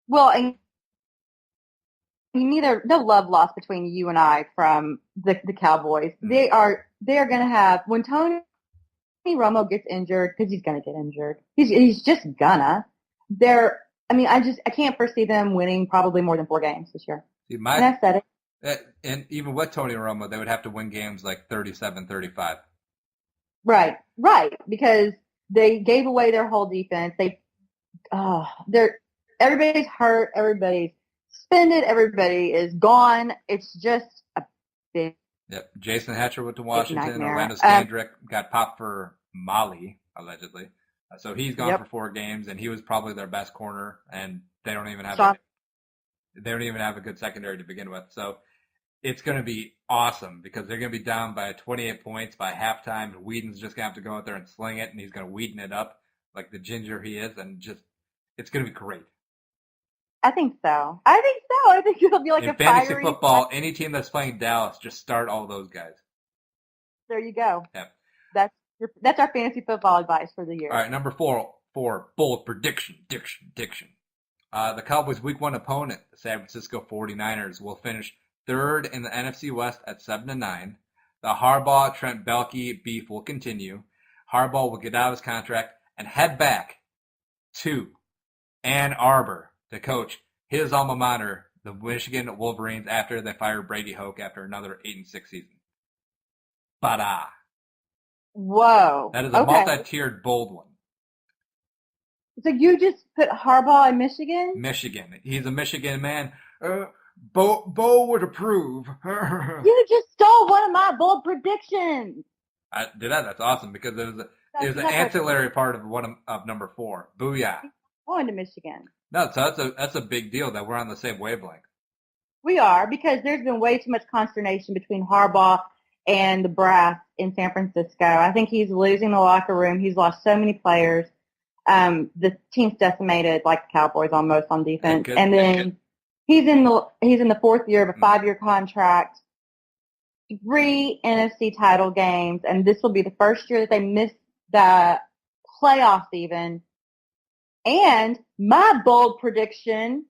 Well, and no love lost between you and I from the Cowboys. They are going to have, when Tony Romo gets injured, because he's going to get injured. He's just gonna. I can't foresee them winning probably more than 4 games this year. See, And I said it. and even with Tony Romo, they would have to win games like 37-35. Right, because they gave away their whole defense. Everybody's hurt, everybody's suspended, everybody is gone. It's just a big Yep. Jason Hatcher went to Washington. nightmare. Orlando Skandrick got popped for Molly, allegedly. So he's gone Yep. for 4 games, and he was probably their best corner, and they don't even have a good secondary to begin with. So it's going to be awesome because they're going to be down by 28 points by halftime. Whedon's just going to have to go out there and sling it, and he's going to Whedon it up like the ginger he is, and just it's going to be great. I think so. I think it'll be like In a fantasy fiery football, any team that's playing Dallas, just start all those guys. There you go. Yep. That's our fantasy football advice for the year. All right, number 4, bold prediction. The Cowboys' Week 1 opponent, the San Francisco 49ers, will finish 3rd in the NFC West at 7-9. The Harbaugh-Trent Baalke beef will continue. Harbaugh will get out of his contract and head back to Ann Arbor to coach his alma mater, the Michigan Wolverines, after they fired Brady Hoke after another 8-6 season. Bada. Whoa. That is a multi-tiered bold one. So you just put Harbaugh in Michigan? Michigan. He's a Michigan man. Bo would approve. You just stole one of my bold predictions. I did that. That's awesome because it was an ancillary part of number 4. Booyah. Going to Michigan. No, so that's a big deal that we're on the same wavelength. We are, because there's been way too much consternation between Harbaugh and the brass in San Francisco. I think he's losing the locker room. He's lost so many players. The team's decimated like the Cowboys almost on defense. And then he's in the 4th year of a 5-year contract, 3 NFC title games, and this will be the first year that they miss the playoffs even. And my bold prediction,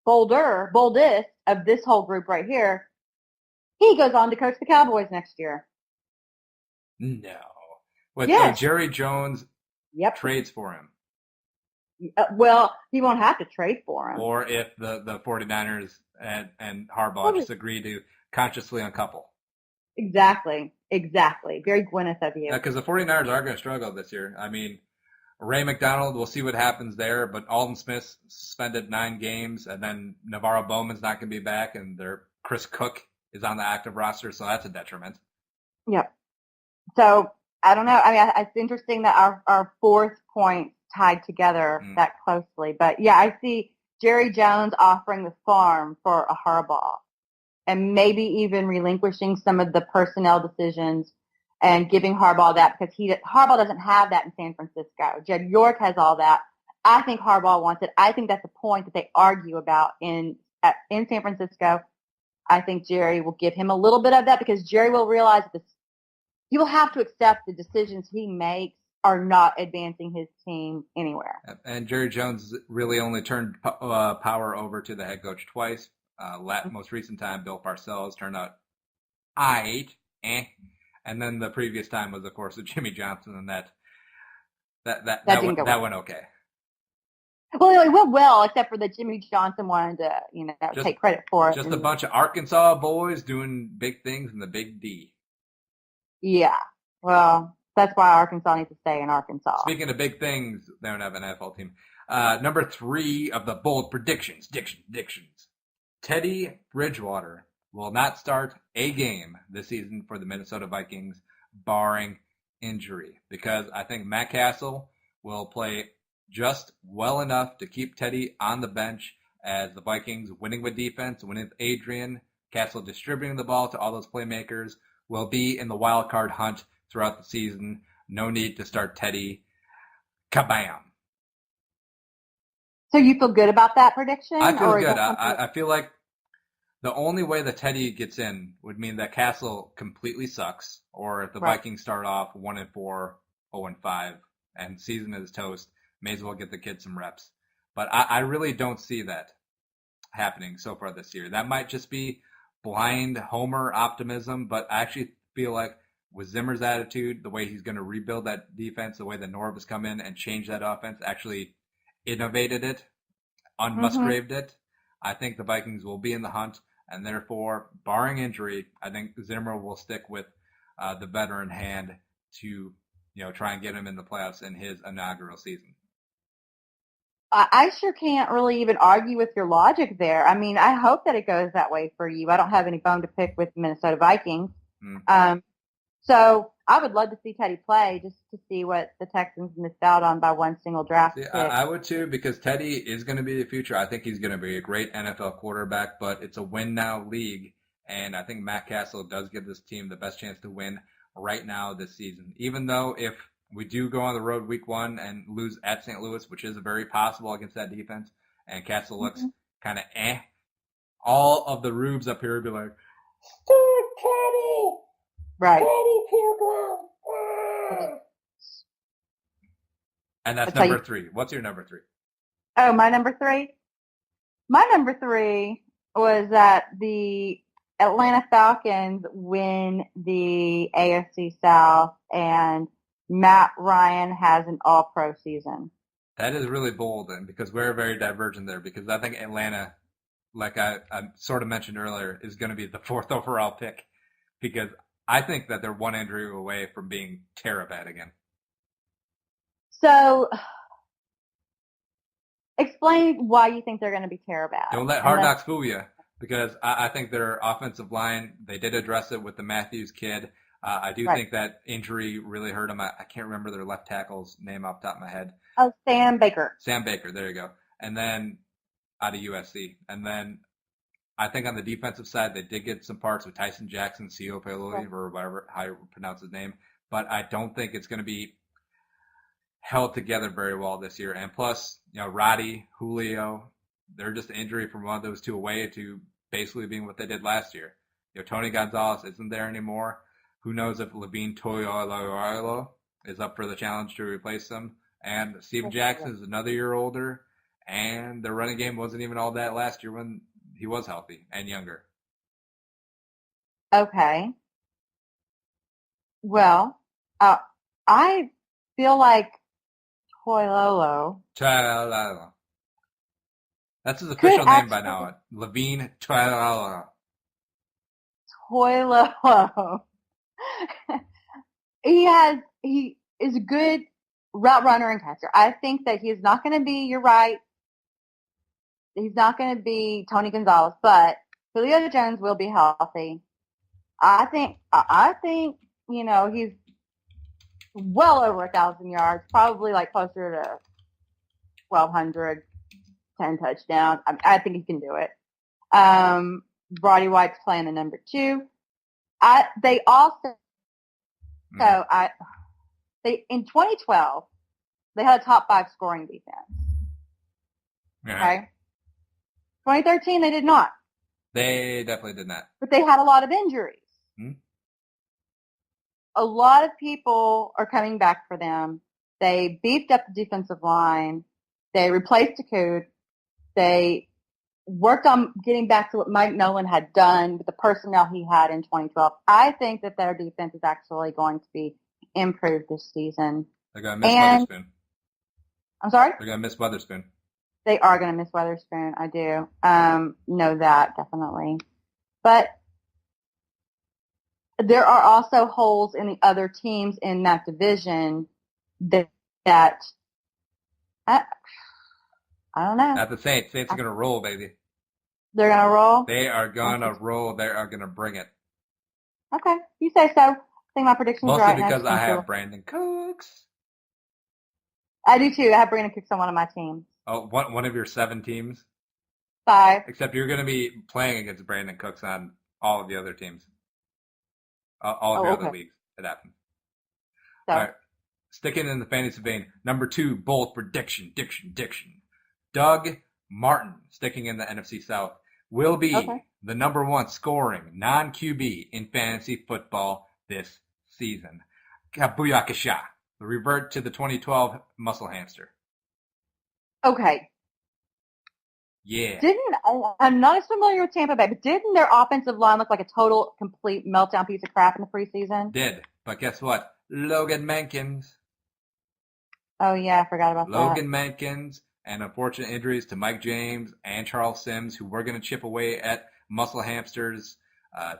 boldest of this whole group right here, he goes on to coach the Cowboys next year. No. But Yes. Jerry Jones trades for him. Well, he won't have to trade for him. Or if the 49ers and Harbaugh just agree to consciously uncouple. Exactly. Very Gwyneth of you. Because the 49ers are going to struggle this year. I mean, Ray McDonald, we'll see what happens there, but Alden Smith suspended 9 games, and then Navarro Bowman's not going to be back, and Chris Cook is on the active roster, so that's a detriment. Yep. So, I don't know. I mean, it's interesting that our 4th point tied together that closely. But, yeah, I see Jerry Jones offering the farm for a Harbaugh and maybe even relinquishing some of the personnel decisions and giving Harbaugh that, because Harbaugh doesn't have that in San Francisco. Jed York has all that. I think Harbaugh wants it. I think that's a point that they argue about in San Francisco. I think Jerry will give him a little bit of that, because Jerry will realize that you will have to accept the decisions he makes are not advancing his team anywhere. And Jerry Jones really only turned power over to the head coach twice. Most recent time, Bill Parcells turned out and then the previous time was, of course, with Jimmy Johnson, and that went okay. Well, it went well, except for that Jimmy Johnson wanted to, take credit for it. Just a bunch of Arkansas boys doing big things in the Big D. Yeah. Well, that's why Arkansas needs to stay in Arkansas. Speaking of big things, they don't have an NFL team. Number 3 of the bold predictions. Teddy Bridgewater will not start a game this season for the Minnesota Vikings, barring injury, because I think Matt Castle will play just well enough to keep Teddy on the bench as the Vikings winning with defense, winning with Adrian, Castle distributing the ball to all those playmakers, will be in the wild card hunt throughout the season. No need to start Teddy. Kabam. So you feel good about that prediction? I feel good. I feel like the only way that Teddy gets in would mean that Castle completely sucks, or if the Vikings start off 1-4, 0-5, and season is toast, may as well get the kid some reps. But I really don't see that happening so far this year. That might just be blind Homer optimism, but I actually feel like with Zimmer's attitude, the way he's going to rebuild that defense, the way that Norv has come in and changed that offense, actually innovated it, unmusgraved it, I think the Vikings will be in the hunt. And therefore, barring injury, I think Zimmer will stick with the veteran hand to try and get him in the playoffs in his inaugural season. I sure can't really even argue with your logic there. I mean, I hope that it goes that way for you. I don't have any bone to pick with Minnesota Vikings. So I would love to see Teddy play just to see what the Texans missed out on by one single draft pick. I would too, because Teddy is going to be the future. I think he's going to be a great NFL quarterback, but it's a win-now league, and I think Matt Castle does give this team the best chance to win right now this season. Even though if we do go on the road week 1 and lose at St. Louis, which is very possible against that defense, and Castle looks kind of all of the rubes up here would be like, Steve Teddy! Right. And that's number 3. What's your number 3? Oh, my number 3? My number 3 was that the Atlanta Falcons win the AFC South and Matt Ryan has an all-pro season. That is really bold, and because we're very divergent there, because I think Atlanta, like I sort of mentioned earlier, is going to be the 4th overall pick, because I think that they're one injury away from being terrible again. So, explain why you think they're going to be terrible. Don't let Hard Knocks fool you, because I think their offensive line, they did address it with the Matthews kid. I do think that injury really hurt them. I can't remember their left tackle's name off the top of my head. Oh, Sam Baker. Sam Baker, there you go. And then out of USC. And then I think on the defensive side, they did get some parts with Tyson Jackson, C.O. Peloli, or whatever, how you pronounce his name. But I don't think it's going to be held together very well this year. And plus, Roddy, Julio, they're just an injury from one of those two away to basically being what they did last year. Tony Gonzalez isn't there anymore. Who knows if Levine Toilolo is up for the challenge to replace them. And Steven Jackson is another year older, and their running game wasn't even all that last year when he was healthy and younger. Okay. Well, I feel like Toilolo. That's his official name by now. Levine Toilolo. He is a good route runner and catcher. I think that he's not going to be, you're right, he's not going to be Tony Gonzalez, but Julio Jones will be healthy. I think, he's well over 1,000 yards, probably like closer to 1,200, 10 touchdowns. I think he can do it. Brody White's playing the number 2. In 2012, they had a top 5 scoring defense. Yeah. Okay. 2013, they did not. They definitely did not. But they had a lot of injuries. A lot of people are coming back for them. They beefed up the defensive line. They replaced Akud. They worked on getting back to what Mike Nolan had done with the personnel he had in 2012. I think that their defense is actually going to be improved this season. They're going to miss Witherspoon. I'm sorry? They're going to miss Witherspoon. They are going to miss Witherspoon. I do. Know that, definitely. But there are also holes in the other teams in that division that I don't know. At the Saints. Saints are going to roll, baby. They're going to roll? They are going to roll. They are going to bring it. Okay. You say so. I think my prediction's right. Mostly because I have Brandon Cooks. I do too. I have Brandon Cooks on one of my teams. Oh, one of your 7 teams? 5. Except you're going to be playing against Brandon Cooks on all of the other teams. All of your other leagues. It happens. So. All right. Sticking in the fantasy vein. Number 2, bold prediction. Doug Martin, sticking in the NFC South, will be the number 1 scoring non-QB in fantasy football this season. Kabuyakasha. Revert to the 2012 muscle hamster. Okay. Yeah. I'm not as familiar with Tampa Bay, but didn't their offensive line look like a total, complete meltdown piece of crap in the preseason? Did. But guess what? Logan Mankins. Oh, yeah, I forgot about Logan Mankins, and unfortunate injuries to Mike James and Charles Sims, who were going to chip away at Muscle Hamster's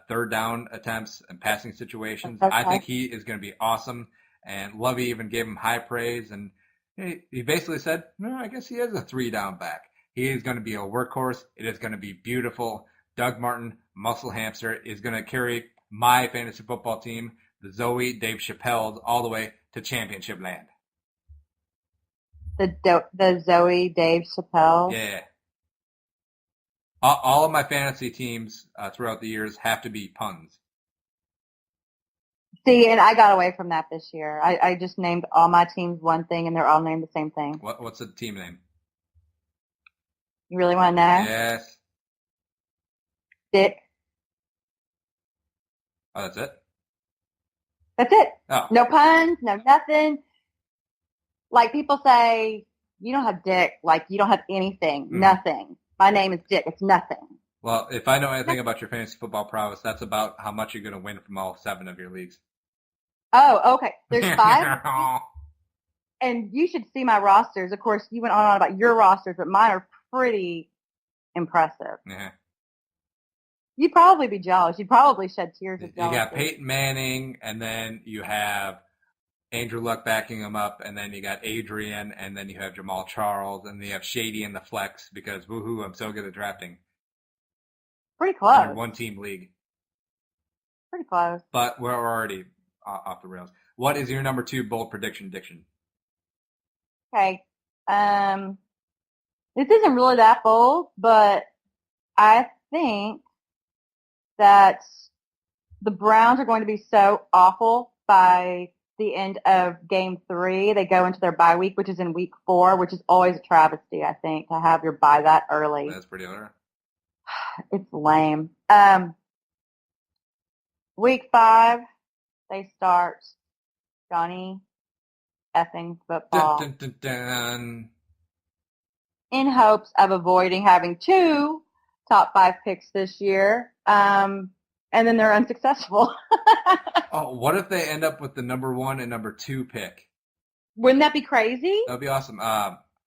third down attempts and passing situations. Okay. I think he is going to be awesome. And Lovey even gave him high praise. And he basically said, no, I guess he is a 3-down back. He is going to be a workhorse. It is going to be beautiful. Doug Martin, Muscle Hamster, is going to carry my fantasy football team, the Zoe Dave Chappelle's, all the way to championship land. The Zoe Dave Chappelle. Yeah. All of my fantasy teams throughout the years have to be puns. See, and I got away from that this year. I just named all my teams one thing, and they're all named the same thing. What's the team name? You really want to know? Yes. Dick. Oh, that's it? That's it. Oh. No puns, no nothing. Like people say, you don't have Dick. Like you don't have anything. Nothing. My name is Dick. It's nothing. Well, if I know anything about your fantasy football prowess, that's about how much you're going to win from all 7 of your leagues. Oh, okay. There's 5. And you should see my rosters. Of course, you went on about your rosters, but mine are pretty impressive. Yeah. You'd probably be jealous. You'd probably shed tears of jealousy. You got Peyton Manning, and then you have Andrew Luck backing him up, and then you got Adrian, and then you have Jamal Charles, and then you have Shady in the flex because, woohoo, I'm so good at drafting. Pretty close. In a one-team league. Pretty close. But we're already off the rails. What is your number 2 bold prediction, Diction? Okay. This isn't really that bold, but I think that the Browns are going to be so awful by the end of game 3. They go into their bye week, which is in week 4, which is always a travesty, I think, to have your bye that early. That's pretty rare. It's lame. Week 5, they start Johnny effing football Dun, dun, dun, dun. in hopes of avoiding having 2 top 5 picks this year. And then they're unsuccessful. Oh, what if they end up with the number 1 and number 2 pick? Wouldn't that be crazy? That'd be awesome.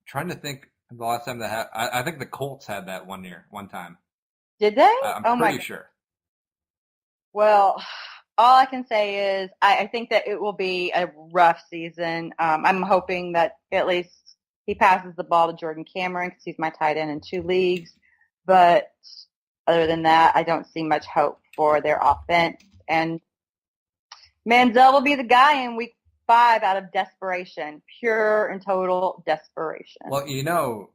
Trying to think of the last time that happened. I think the Colts had that one time. Did they? I'm pretty sure. Well, all I can say is I think that it will be a rough season. I'm hoping that at least he passes the ball to Jordan Cameron because he's my tight end in 2 leagues. But other than that, I don't see much hope for their offense. And Manziel will be the guy in week 5 out of desperation, pure and total desperation. Well,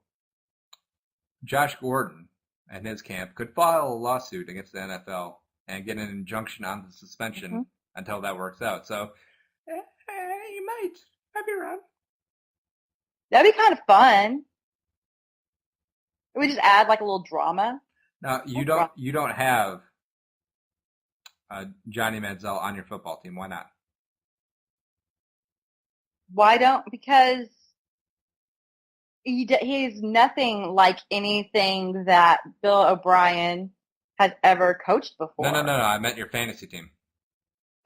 Josh Gordon and his camp could file a lawsuit against the NFL and get an injunction on the suspension until that works out. So you might be around. That'd be kind of fun. We just add like a little drama. Now you don't have Johnny Manziel on your football team. Why not? Why don't? Because he's nothing like anything that Bill O'Brien has ever coached before. No. I meant your fantasy team.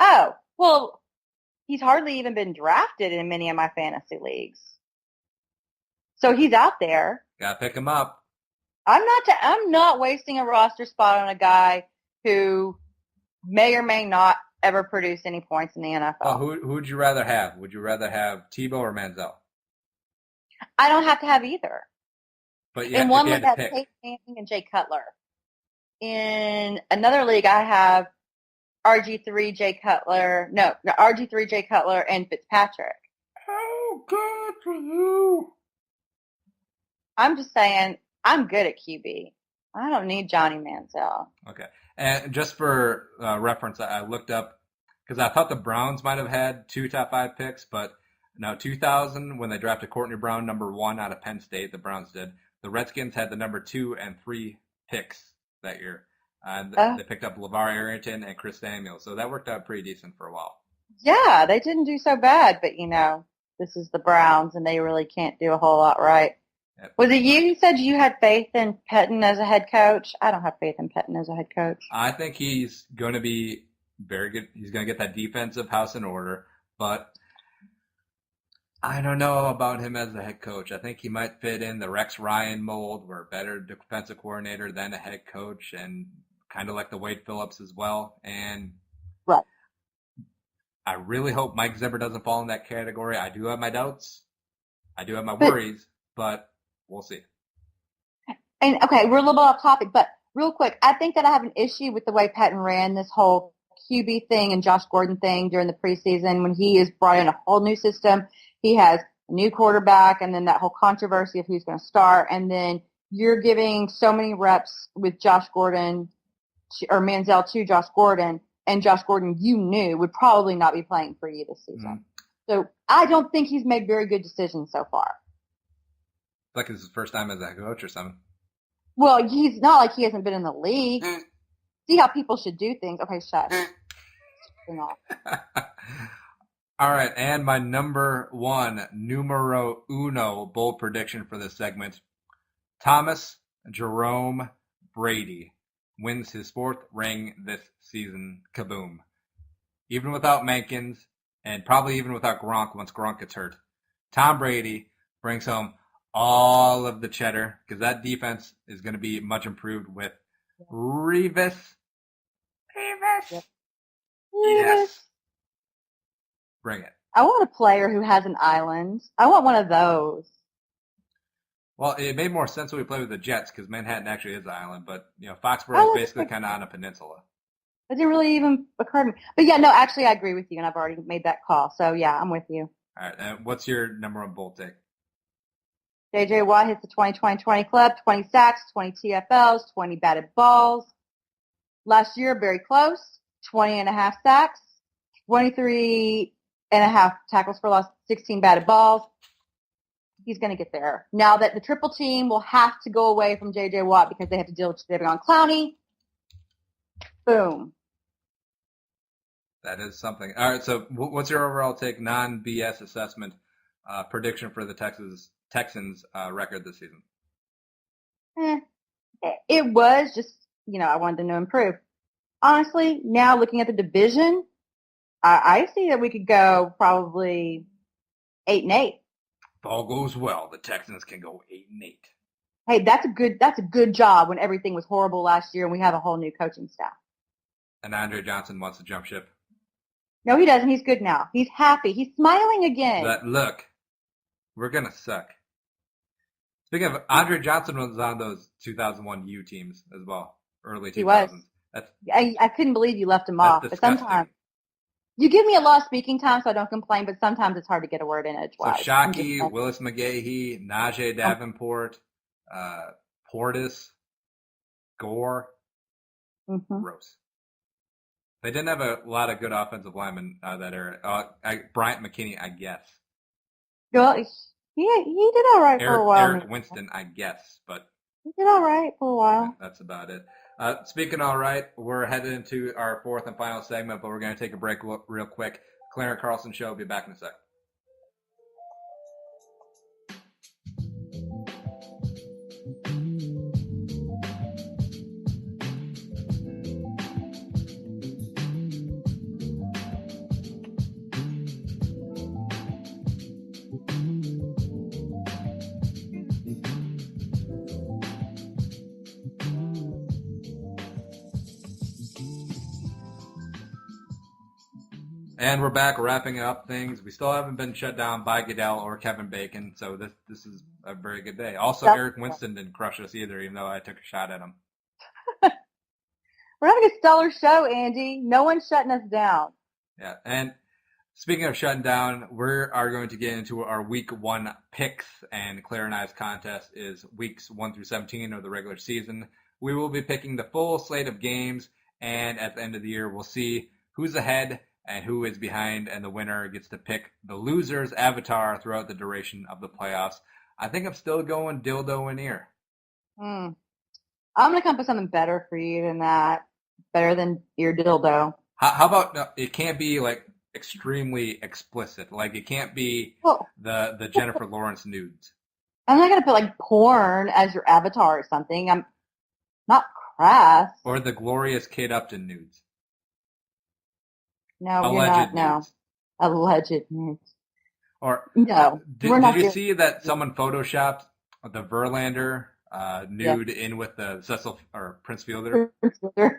Oh, well, he's hardly even been drafted in many of my fantasy leagues. So he's out there. Gotta pick him up. I'm not wasting a roster spot on a guy who may or may not ever produce any points in the NFL. Oh, who would you rather have? Would you rather have Tebow or Manziel? I don't have to have either. But in one league, I have Peyton Manning and Jay Cutler. In another league, I have RG3, Jay Cutler and Fitzpatrick. Oh, good for you. I'm just saying, I'm good at QB. I don't need Johnny Manziel. Okay. And just for reference, I looked up, because I thought the Browns might have had 2 top 5 picks, but no, 2000, when they drafted Courtney Brown, number 1 out of Penn State, the Browns did. The Redskins had the number 2 and 3 picks that year. They picked up LeVar Arrington and Chris Samuel, so that worked out pretty decent for a while. Yeah, they didn't do so bad, but this is the Browns, and they really can't do a whole lot right. Yep. Was it you who said you had faith in Pettin as a head coach? I don't have faith in Pettin as a head coach. I think he's going to be very good. He's going to get that defensive house in order, but I don't know about him as a head coach. I think he might fit in the Rex Ryan mold, where a better defensive coordinator than a head coach, and kind of like the Wade Phillips as well. And Right. I really hope Mike Zimmer doesn't fall in that category. I do have my doubts. I do have my worries, but we'll see. And okay, we're a little bit off topic, but real quick, I think that I have an issue with the way Patton ran this whole QB thing and Josh Gordon thing during the preseason when he has brought in a whole new system. He has a new quarterback and then that whole controversy of who's going to start. And then you're giving so many reps with Josh Gordon or Manziel to Josh Gordon, and Josh Gordon you knew would probably not be playing for you this season. So I don't think he's made very good decisions so far. Like it's his first time as a head coach or something. Well, he's not like he hasn't been in the league. See how people should do things. Okay, shut. All right, and my numero uno bold prediction for this segment. Thomas Jerome Brady wins his 4th ring this season. Kaboom. Even without Mankins, and probably even without Gronk once Gronk gets hurt. Tom Brady brings home all of the cheddar, because that defense is going to be much improved with Revis. Yes. Bring it. I want a player who has an island. I want one of those. Well, it made more sense when we played with the Jets, because Manhattan actually is an island, but Foxborough is basically kind of on a peninsula. That didn't really even occur to me. But yeah, no, actually I agree with you, and I've already made that call. So yeah, I'm with you. All right, and what's your number one bold take? J.J. Watt hits the 20-20-20 club, 20 sacks, 20 TFLs, 20 batted balls. Last year, very close, 20 and a half sacks, 23 and a half tackles for loss, 16 batted balls. He's going to get there. Now that the triple team will have to go away from J.J. Watt because they have to deal with Jadeveon Clowney. Boom. That is something. All right, so what's your overall take, non-BS assessment, prediction for the Texans record this season? It was just, I wanted them to improve. Honestly, now looking at the division, I see that we could go probably 8-8. If all goes well, the Texans can go 8-8. Hey, that's a good job when everything was horrible last year and we have a whole new coaching staff. And Andre Johnson wants to jump ship. No, he doesn't. He's good now. He's happy. He's smiling again. But look, we're going to suck. Speaking of, Andre Johnson was on those 2001 U teams as well, early 2000s. He was. I couldn't believe you left him off. Disgusting. But sometimes you give me a lot of speaking time, so I don't complain. But sometimes it's hard to get a word in edgewise. So Shockey, Willis McGahee, Najee Davenport, Portis, Gore, gross. They didn't have a lot of good offensive linemen that era. Bryant McKinney, I guess. Well, he did all right for a while. Eric Winston, I guess, but he did all right for a while. That's about it. Speaking all right, we're headed into our 4th and final segment, but we're going to take a break real quick. Claire and Carlson Show. Be back in a sec. And we're back wrapping up things. We still haven't been shut down by Goodell or Kevin Bacon, so this is a very good day. Also, Eric Winston didn't crush us either, even though I took a shot at him. We're having a stellar show, Andy. No one's shutting us down. Yeah, and speaking of shutting down, we are going to get into our Week 1 picks, and Claire and I's contest is Weeks 1 through 17 of the regular season. We will be picking the full slate of games, and at the end of the year, we'll see who's ahead and who is behind, and the winner gets to pick the loser's avatar throughout the duration of the playoffs. I think I'm still going dildo in ear. I'm going to come up with something better for you than that. Better than ear dildo. How about, it can't be like extremely explicit. Like it can't be the Jennifer Lawrence nudes. I'm not going to put like porn as your avatar or something. I'm not crass. Or the Glorious Kate Upton nudes. No, you're Alleged not. No. nudes. Alleged news. Or No, we're did not you doing see that someone photoshopped the Verlander yeah. nude in with the Cecil or Prince Fielder?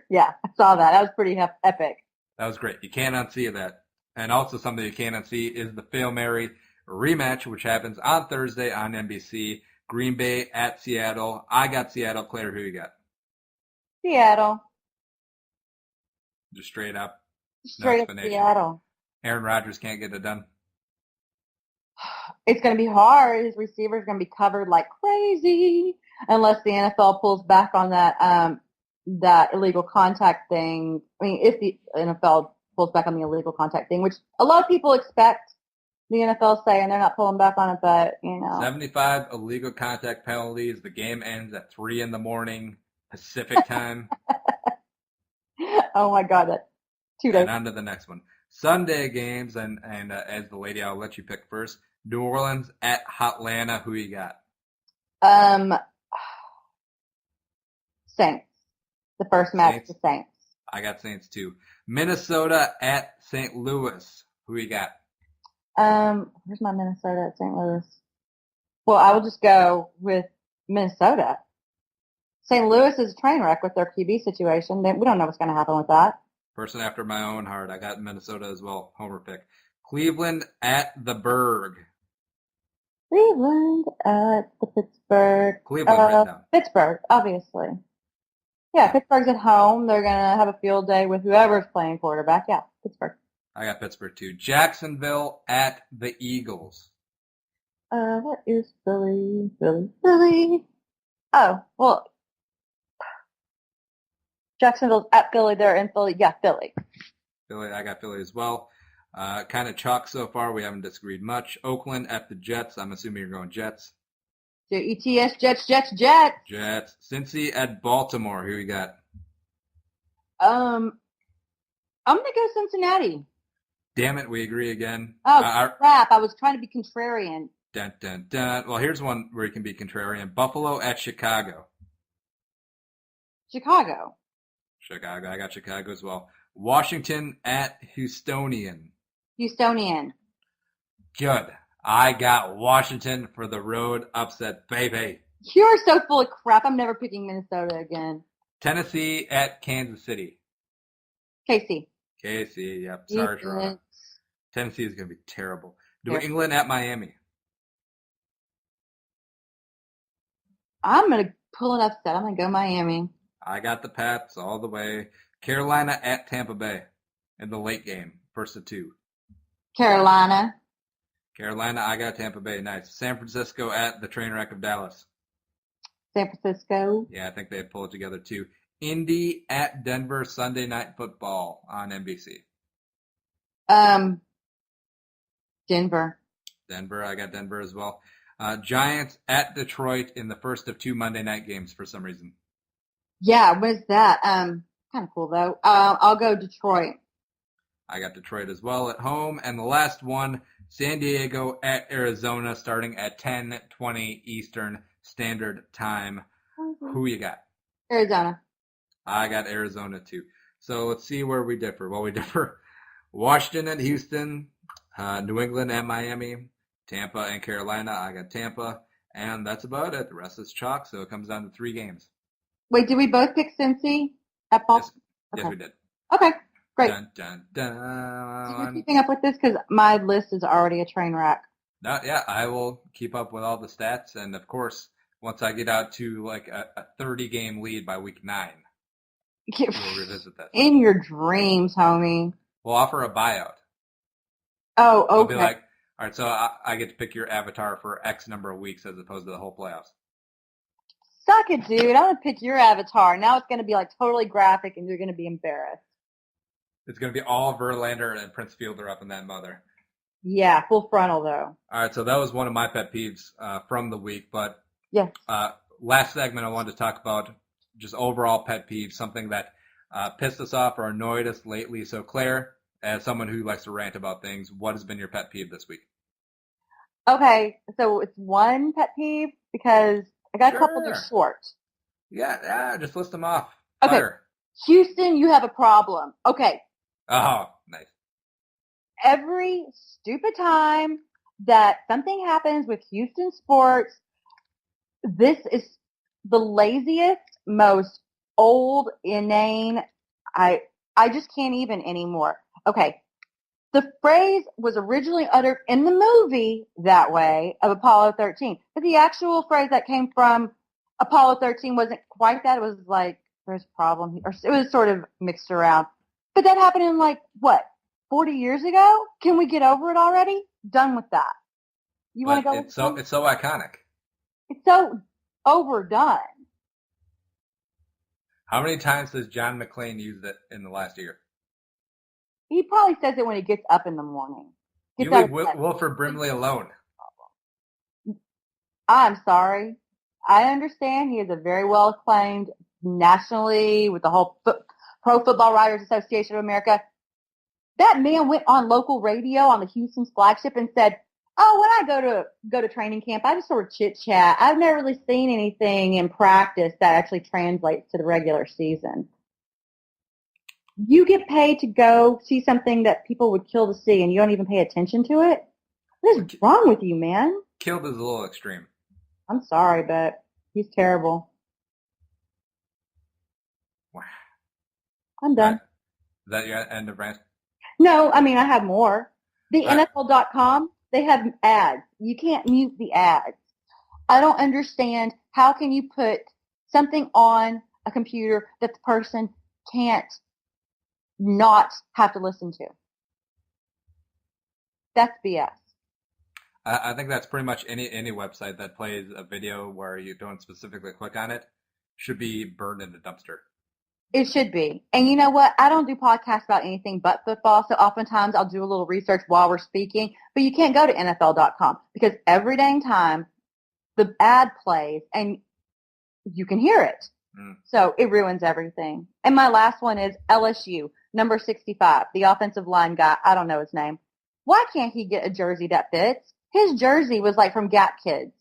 Yeah, I saw that. That was pretty epic. That was great. You can't unsee that. And also something you can't unsee is the Fail Mary rematch, which happens on Thursday on NBC. Green Bay at Seattle. I got Seattle. Claire, who you got? Seattle. Just straight up. No Straight up explanation. Seattle. Aaron Rodgers can't get it done. It's going to be hard. His receivers going to be covered like crazy unless the NFL pulls back on that illegal contact thing. I mean, if the NFL pulls back on the illegal contact thing, which a lot of people expect the NFL say, and they're not pulling back on it, but 75 illegal contact penalties. The game ends at 3 a.m. Pacific time. Oh my God, that's 2 days. And on to the next one. Sunday games, and as the lady, I'll let you pick first. New Orleans at Hotlanta. Who you got? Saints. The first match, Saints. the Saints. I got Saints too. Minnesota at St. Louis. Who you got? Where's my Minnesota at St. Louis? Well, I will just go with Minnesota. St. Louis is a train wreck with their QB situation. We don't know what's going to happen with that. Person after my own heart. I got Minnesota as well. Homer pick. Cleveland at the Berg. Cleveland at the Pittsburgh. Cleveland written down. Pittsburgh, obviously. Yeah, Pittsburgh's at home. They're going to have a field day with whoever's playing quarterback. Yeah, Pittsburgh. I got Pittsburgh too. Jacksonville at the Eagles. What is Philly? Philly. Oh, well, Jacksonville's at Philly. They're in Philly. Yeah, Philly. Philly, I got Philly as well. Kind of chalk so far. We haven't disagreed much. Oakland at the Jets. I'm assuming you're going Jets. Jets, Jets. Jets. Cincy at Baltimore. Who you got? I'm gonna go Cincinnati. Damn it, we agree again. Oh, crap. I was trying to be contrarian. Dun, dun, dun. Well, here's one where you can be contrarian. Buffalo at Chicago. Chicago. I got Chicago as well. Washington at Houstonian. Houstonian. Good. I got Washington for the road upset, baby. You're so full of crap. I'm never picking Minnesota again. Tennessee at Kansas City. KC. Yep. Sorry, Toronto. Tennessee is going to be terrible. New England at Miami. I'm going to pull an upset. I'm going to go Miami. I got the Pats all the way. Carolina at Tampa Bay in the late game. First of two. Carolina, I got Tampa Bay. Nice. San Francisco at the train wreck of Dallas. San Francisco. Yeah, I think they pull it together too. Indy at Denver, Sunday Night Football on NBC. Denver. I got Denver as well. Giants at Detroit in the first of two Monday night games for some reason. Yeah, what is that? Kind of cool though. I'll go Detroit. I got Detroit as well at home. And the last one, San Diego at Arizona, starting at 10:20 Eastern Standard Time. Mm-hmm. Who you got? Arizona. I got Arizona too. So let's see where we differ. Well, we differ. Washington and Houston, New England and Miami, Tampa and Carolina. I got Tampa. And that's about it. The rest is chalk, so it comes down to 3 games. Wait, did we both pick Cincy at Boston? Yes, we did. Okay, great. Dun, dun, dun. You're keeping up with this because my list is already a train wreck. No, yeah, I will keep up with all the stats. And, of course, once I get out to like a 30-game lead by week 9, we'll revisit that. In your dreams, homie. We'll offer a buyout. Oh, okay. I'll be like, all right, so I get to pick your avatar for X number of weeks as opposed to the whole playoffs. Suck it, dude. I'm going to pick your avatar. Now it's going to be like totally graphic and you're going to be embarrassed. It's going to be all Verlander and Prince Fielder up in that mother. Yeah, full frontal though. All right, so that was one of my pet peeves from the week. But yes. Last segment I wanted to talk about just overall pet peeves, something that pissed us off or annoyed us lately. So Claire, as someone who likes to rant about things, what has been your pet peeve this week? Okay, so it's one pet peeve because I got a couple that are short. Yeah, just list them off. Okay. Fire. Houston, you have a problem. Okay. Oh, nice. every stupid time that something happens with Houston sports, this is the laziest, most old, inane. I just can't even anymore. Okay. The phrase was originally uttered in the movie that way of Apollo 13. But the actual phrase that came from Apollo 13 wasn't quite that. It was like, there's a problem here. Or it was sort of mixed around. But that happened in like, what, 40 years ago? Can we get over it already? Done with that. You want to go it's so iconic. It's so overdone. How many times has John McClane used it in the last year? He probably says it when he gets up in the morning. You leave Wilford Brimley alone. I'm sorry. I understand he is a very well acclaimed nationally with the whole Pro Football Writers Association of America. That man went on local radio on the Houston's flagship and said, "Oh, when I go to training camp, I just sort of chit chat. I've never really seen anything in practice that actually translates to the regular season." You get paid to go see something that people would kill to see, and you don't even pay attention to it? What is wrong with you, man? Killed is a little extreme. I'm sorry, but he's terrible. Wow. I'm done. Is that your end of rant? No, I mean, I have more. The Right. NFL.com, they have ads. You can't mute the ads. I don't understand. How can you put something on a computer that the person can't not have to listen to? That's BS. I think that's pretty much any website that plays a video where you don't specifically click on it should be burned in a dumpster. It should be. And you know what? I don't do podcasts about anything but football, so oftentimes I'll do a little research while we're speaking, but you can't go to NFL.com because every dang time the ad plays and you can hear it. So it ruins everything. And my last one is LSU, number 65, the offensive line guy. I don't know his name. Why can't he get a jersey that fits? His jersey was like from Gap Kids.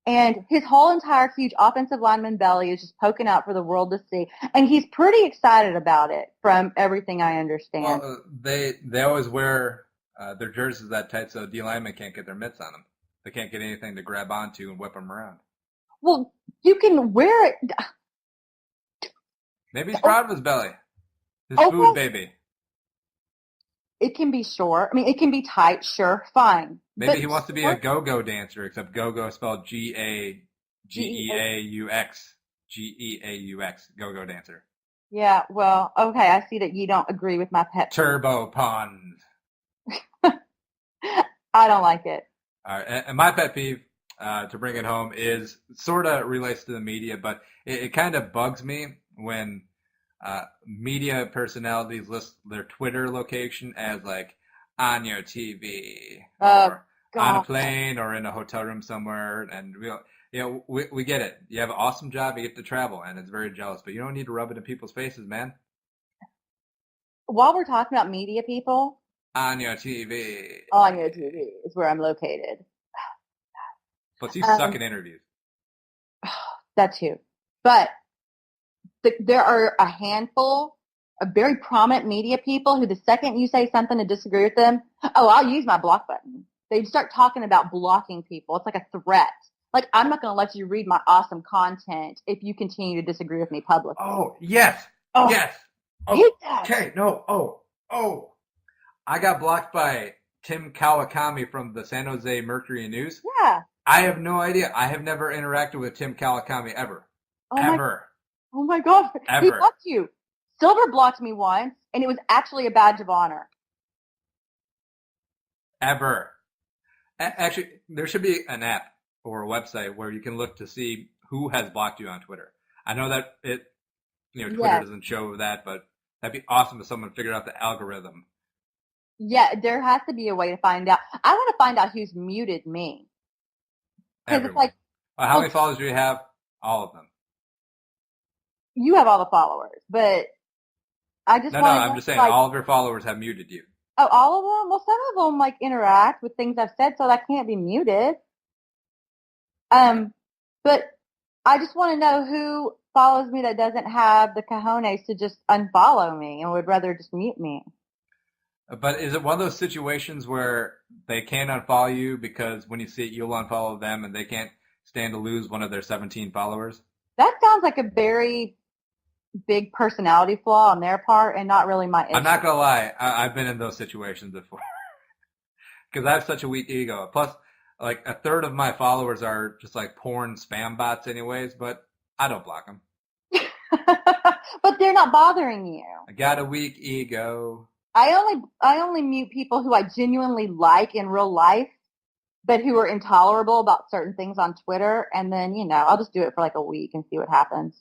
And his whole entire huge offensive lineman belly is just poking out for the world to see. And he's pretty excited about it from everything I understand. Well, they always wear their jerseys that tight so D linemen can't get their mitts on them. They can't get anything to grab onto and whip them around. Well, you can wear it. Maybe he's proud of his belly. His food baby. It can be short. I mean, it can be tight. Sure, fine. Maybe he wants to be a go-go dancer, except go-go spelled G-A-G-E-A-U-X. G-E-A-U-X. Go-go dancer. Yeah, well, okay. I see that you don't agree with my pet peeve. Turbo pond. I don't like it. All right. And my pet peeve, to bring it home, is sort of relates to the media, but it kind of bugs me when media personalities list their Twitter location as like on your TV or on a plane or in a hotel room somewhere. And we get it. You have an awesome job. You get to travel, and it's very jealous. But you don't need to rub it in people's faces, man. While we're talking about media people, on your TV. On your TV is where I'm located. Plus, you suck at interviews. That too. But there are a handful of very prominent media people who the second you say something to disagree with them, oh, I'll use my block button. They start talking about blocking people. It's like a threat. Like, I'm not going to let you read my awesome content if you continue to disagree with me publicly. Oh, yes. Oh, yes. Oh, okay. No. Oh. I got blocked by Tim Kawakami from the San Jose Mercury News. Yeah. I have no idea. I have never interacted with Tim Kawakami ever. Oh my God. Ever. He blocked you. Silver blocked me once, and it was actually a badge of honor. Ever. Actually, there should be an app or a website where you can look to see who has blocked you on Twitter. I know that Twitter doesn't show that, but that'd be awesome if someone figured out the algorithm. Yeah, there has to be a way to find out. I want to find out who's muted me. Because it's like, how many followers do you have? All of them. You have all the followers, but I just I'm just saying all of your followers have muted you. Oh, all of them? Well, some of them interact with things I've said, so that can't be muted. But I just want to know who follows me that doesn't have the cojones to just unfollow me and would rather just mute me. But is it one of those situations where they can't unfollow you because when you see it, you'll unfollow them and they can't stand to lose one of their 17 followers? That sounds like a very big personality flaw on their part and not really my issue. I'm not going to lie. I've been in those situations before because I have such a weak ego. Plus, like a third of my followers are just like porn spam bots anyways, but I don't block them. But they're not bothering you. I got a weak ego. I only mute people who I genuinely like in real life, but who are intolerable about certain things on Twitter. And then, I'll just do it for like a week and see what happens.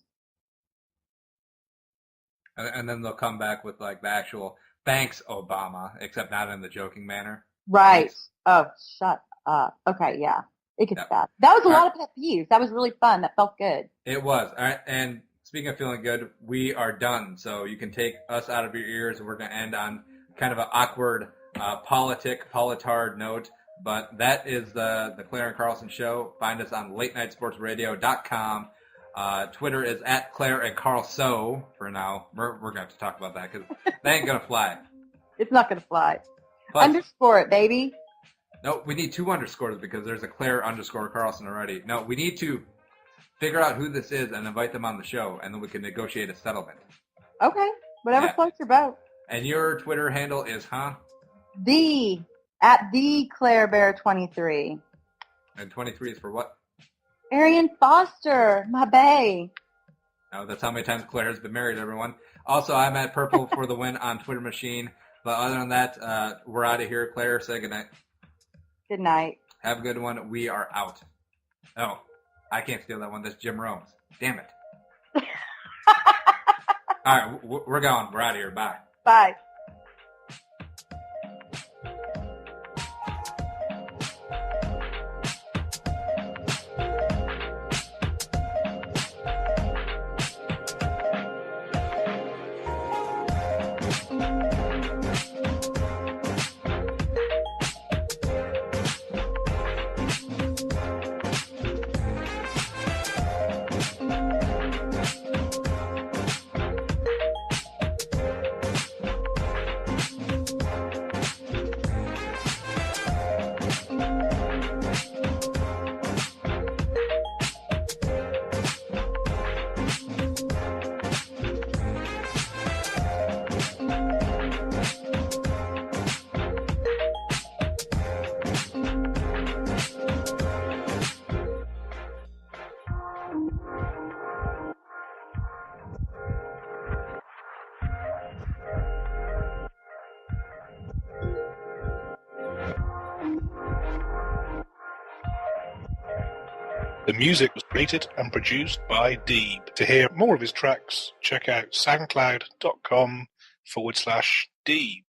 And then they'll come back with like the actual thanks, Obama, except not in the joking manner. Right. Thanks. Oh, shut up. Okay, yeah. It gets bad. That was a lot of pet peeves. That was really fun. That felt good. It was. All right. And speaking of feeling good, we are done. So you can take us out of your ears, and we're going to end on kind of an awkward politard note. But that is the Claire and Carlson Show. Find us on latenightsportsradio.com. Twitter is at Claire and Carlso for now. We're going to have to talk about that because that ain't going to fly. It's not going to fly. Plus, underscore it, baby. No, we need 2 underscores because there's a Claire underscore Carlson already. No, we need to figure out who this is and invite them on the show, and then we can negotiate a settlement. Okay. Whatever floats your boat. And your Twitter handle is, at the Claire Bear 23. And 23 is for what? Arian Foster, my bae. Oh, that's how many times Claire has been married, everyone. Also, I'm at Purple for the Win on Twitter Machine. But other than that, we're out of here. Claire, say goodnight. Good night. Have a good one. We are out. Oh, I can't steal that one. That's Jim Rome's. Damn it. All right, we're going. We're out of here. Bye. Bye. The music was created and produced by Deeb. To hear more of his tracks, check out soundcloud.com/Deeb.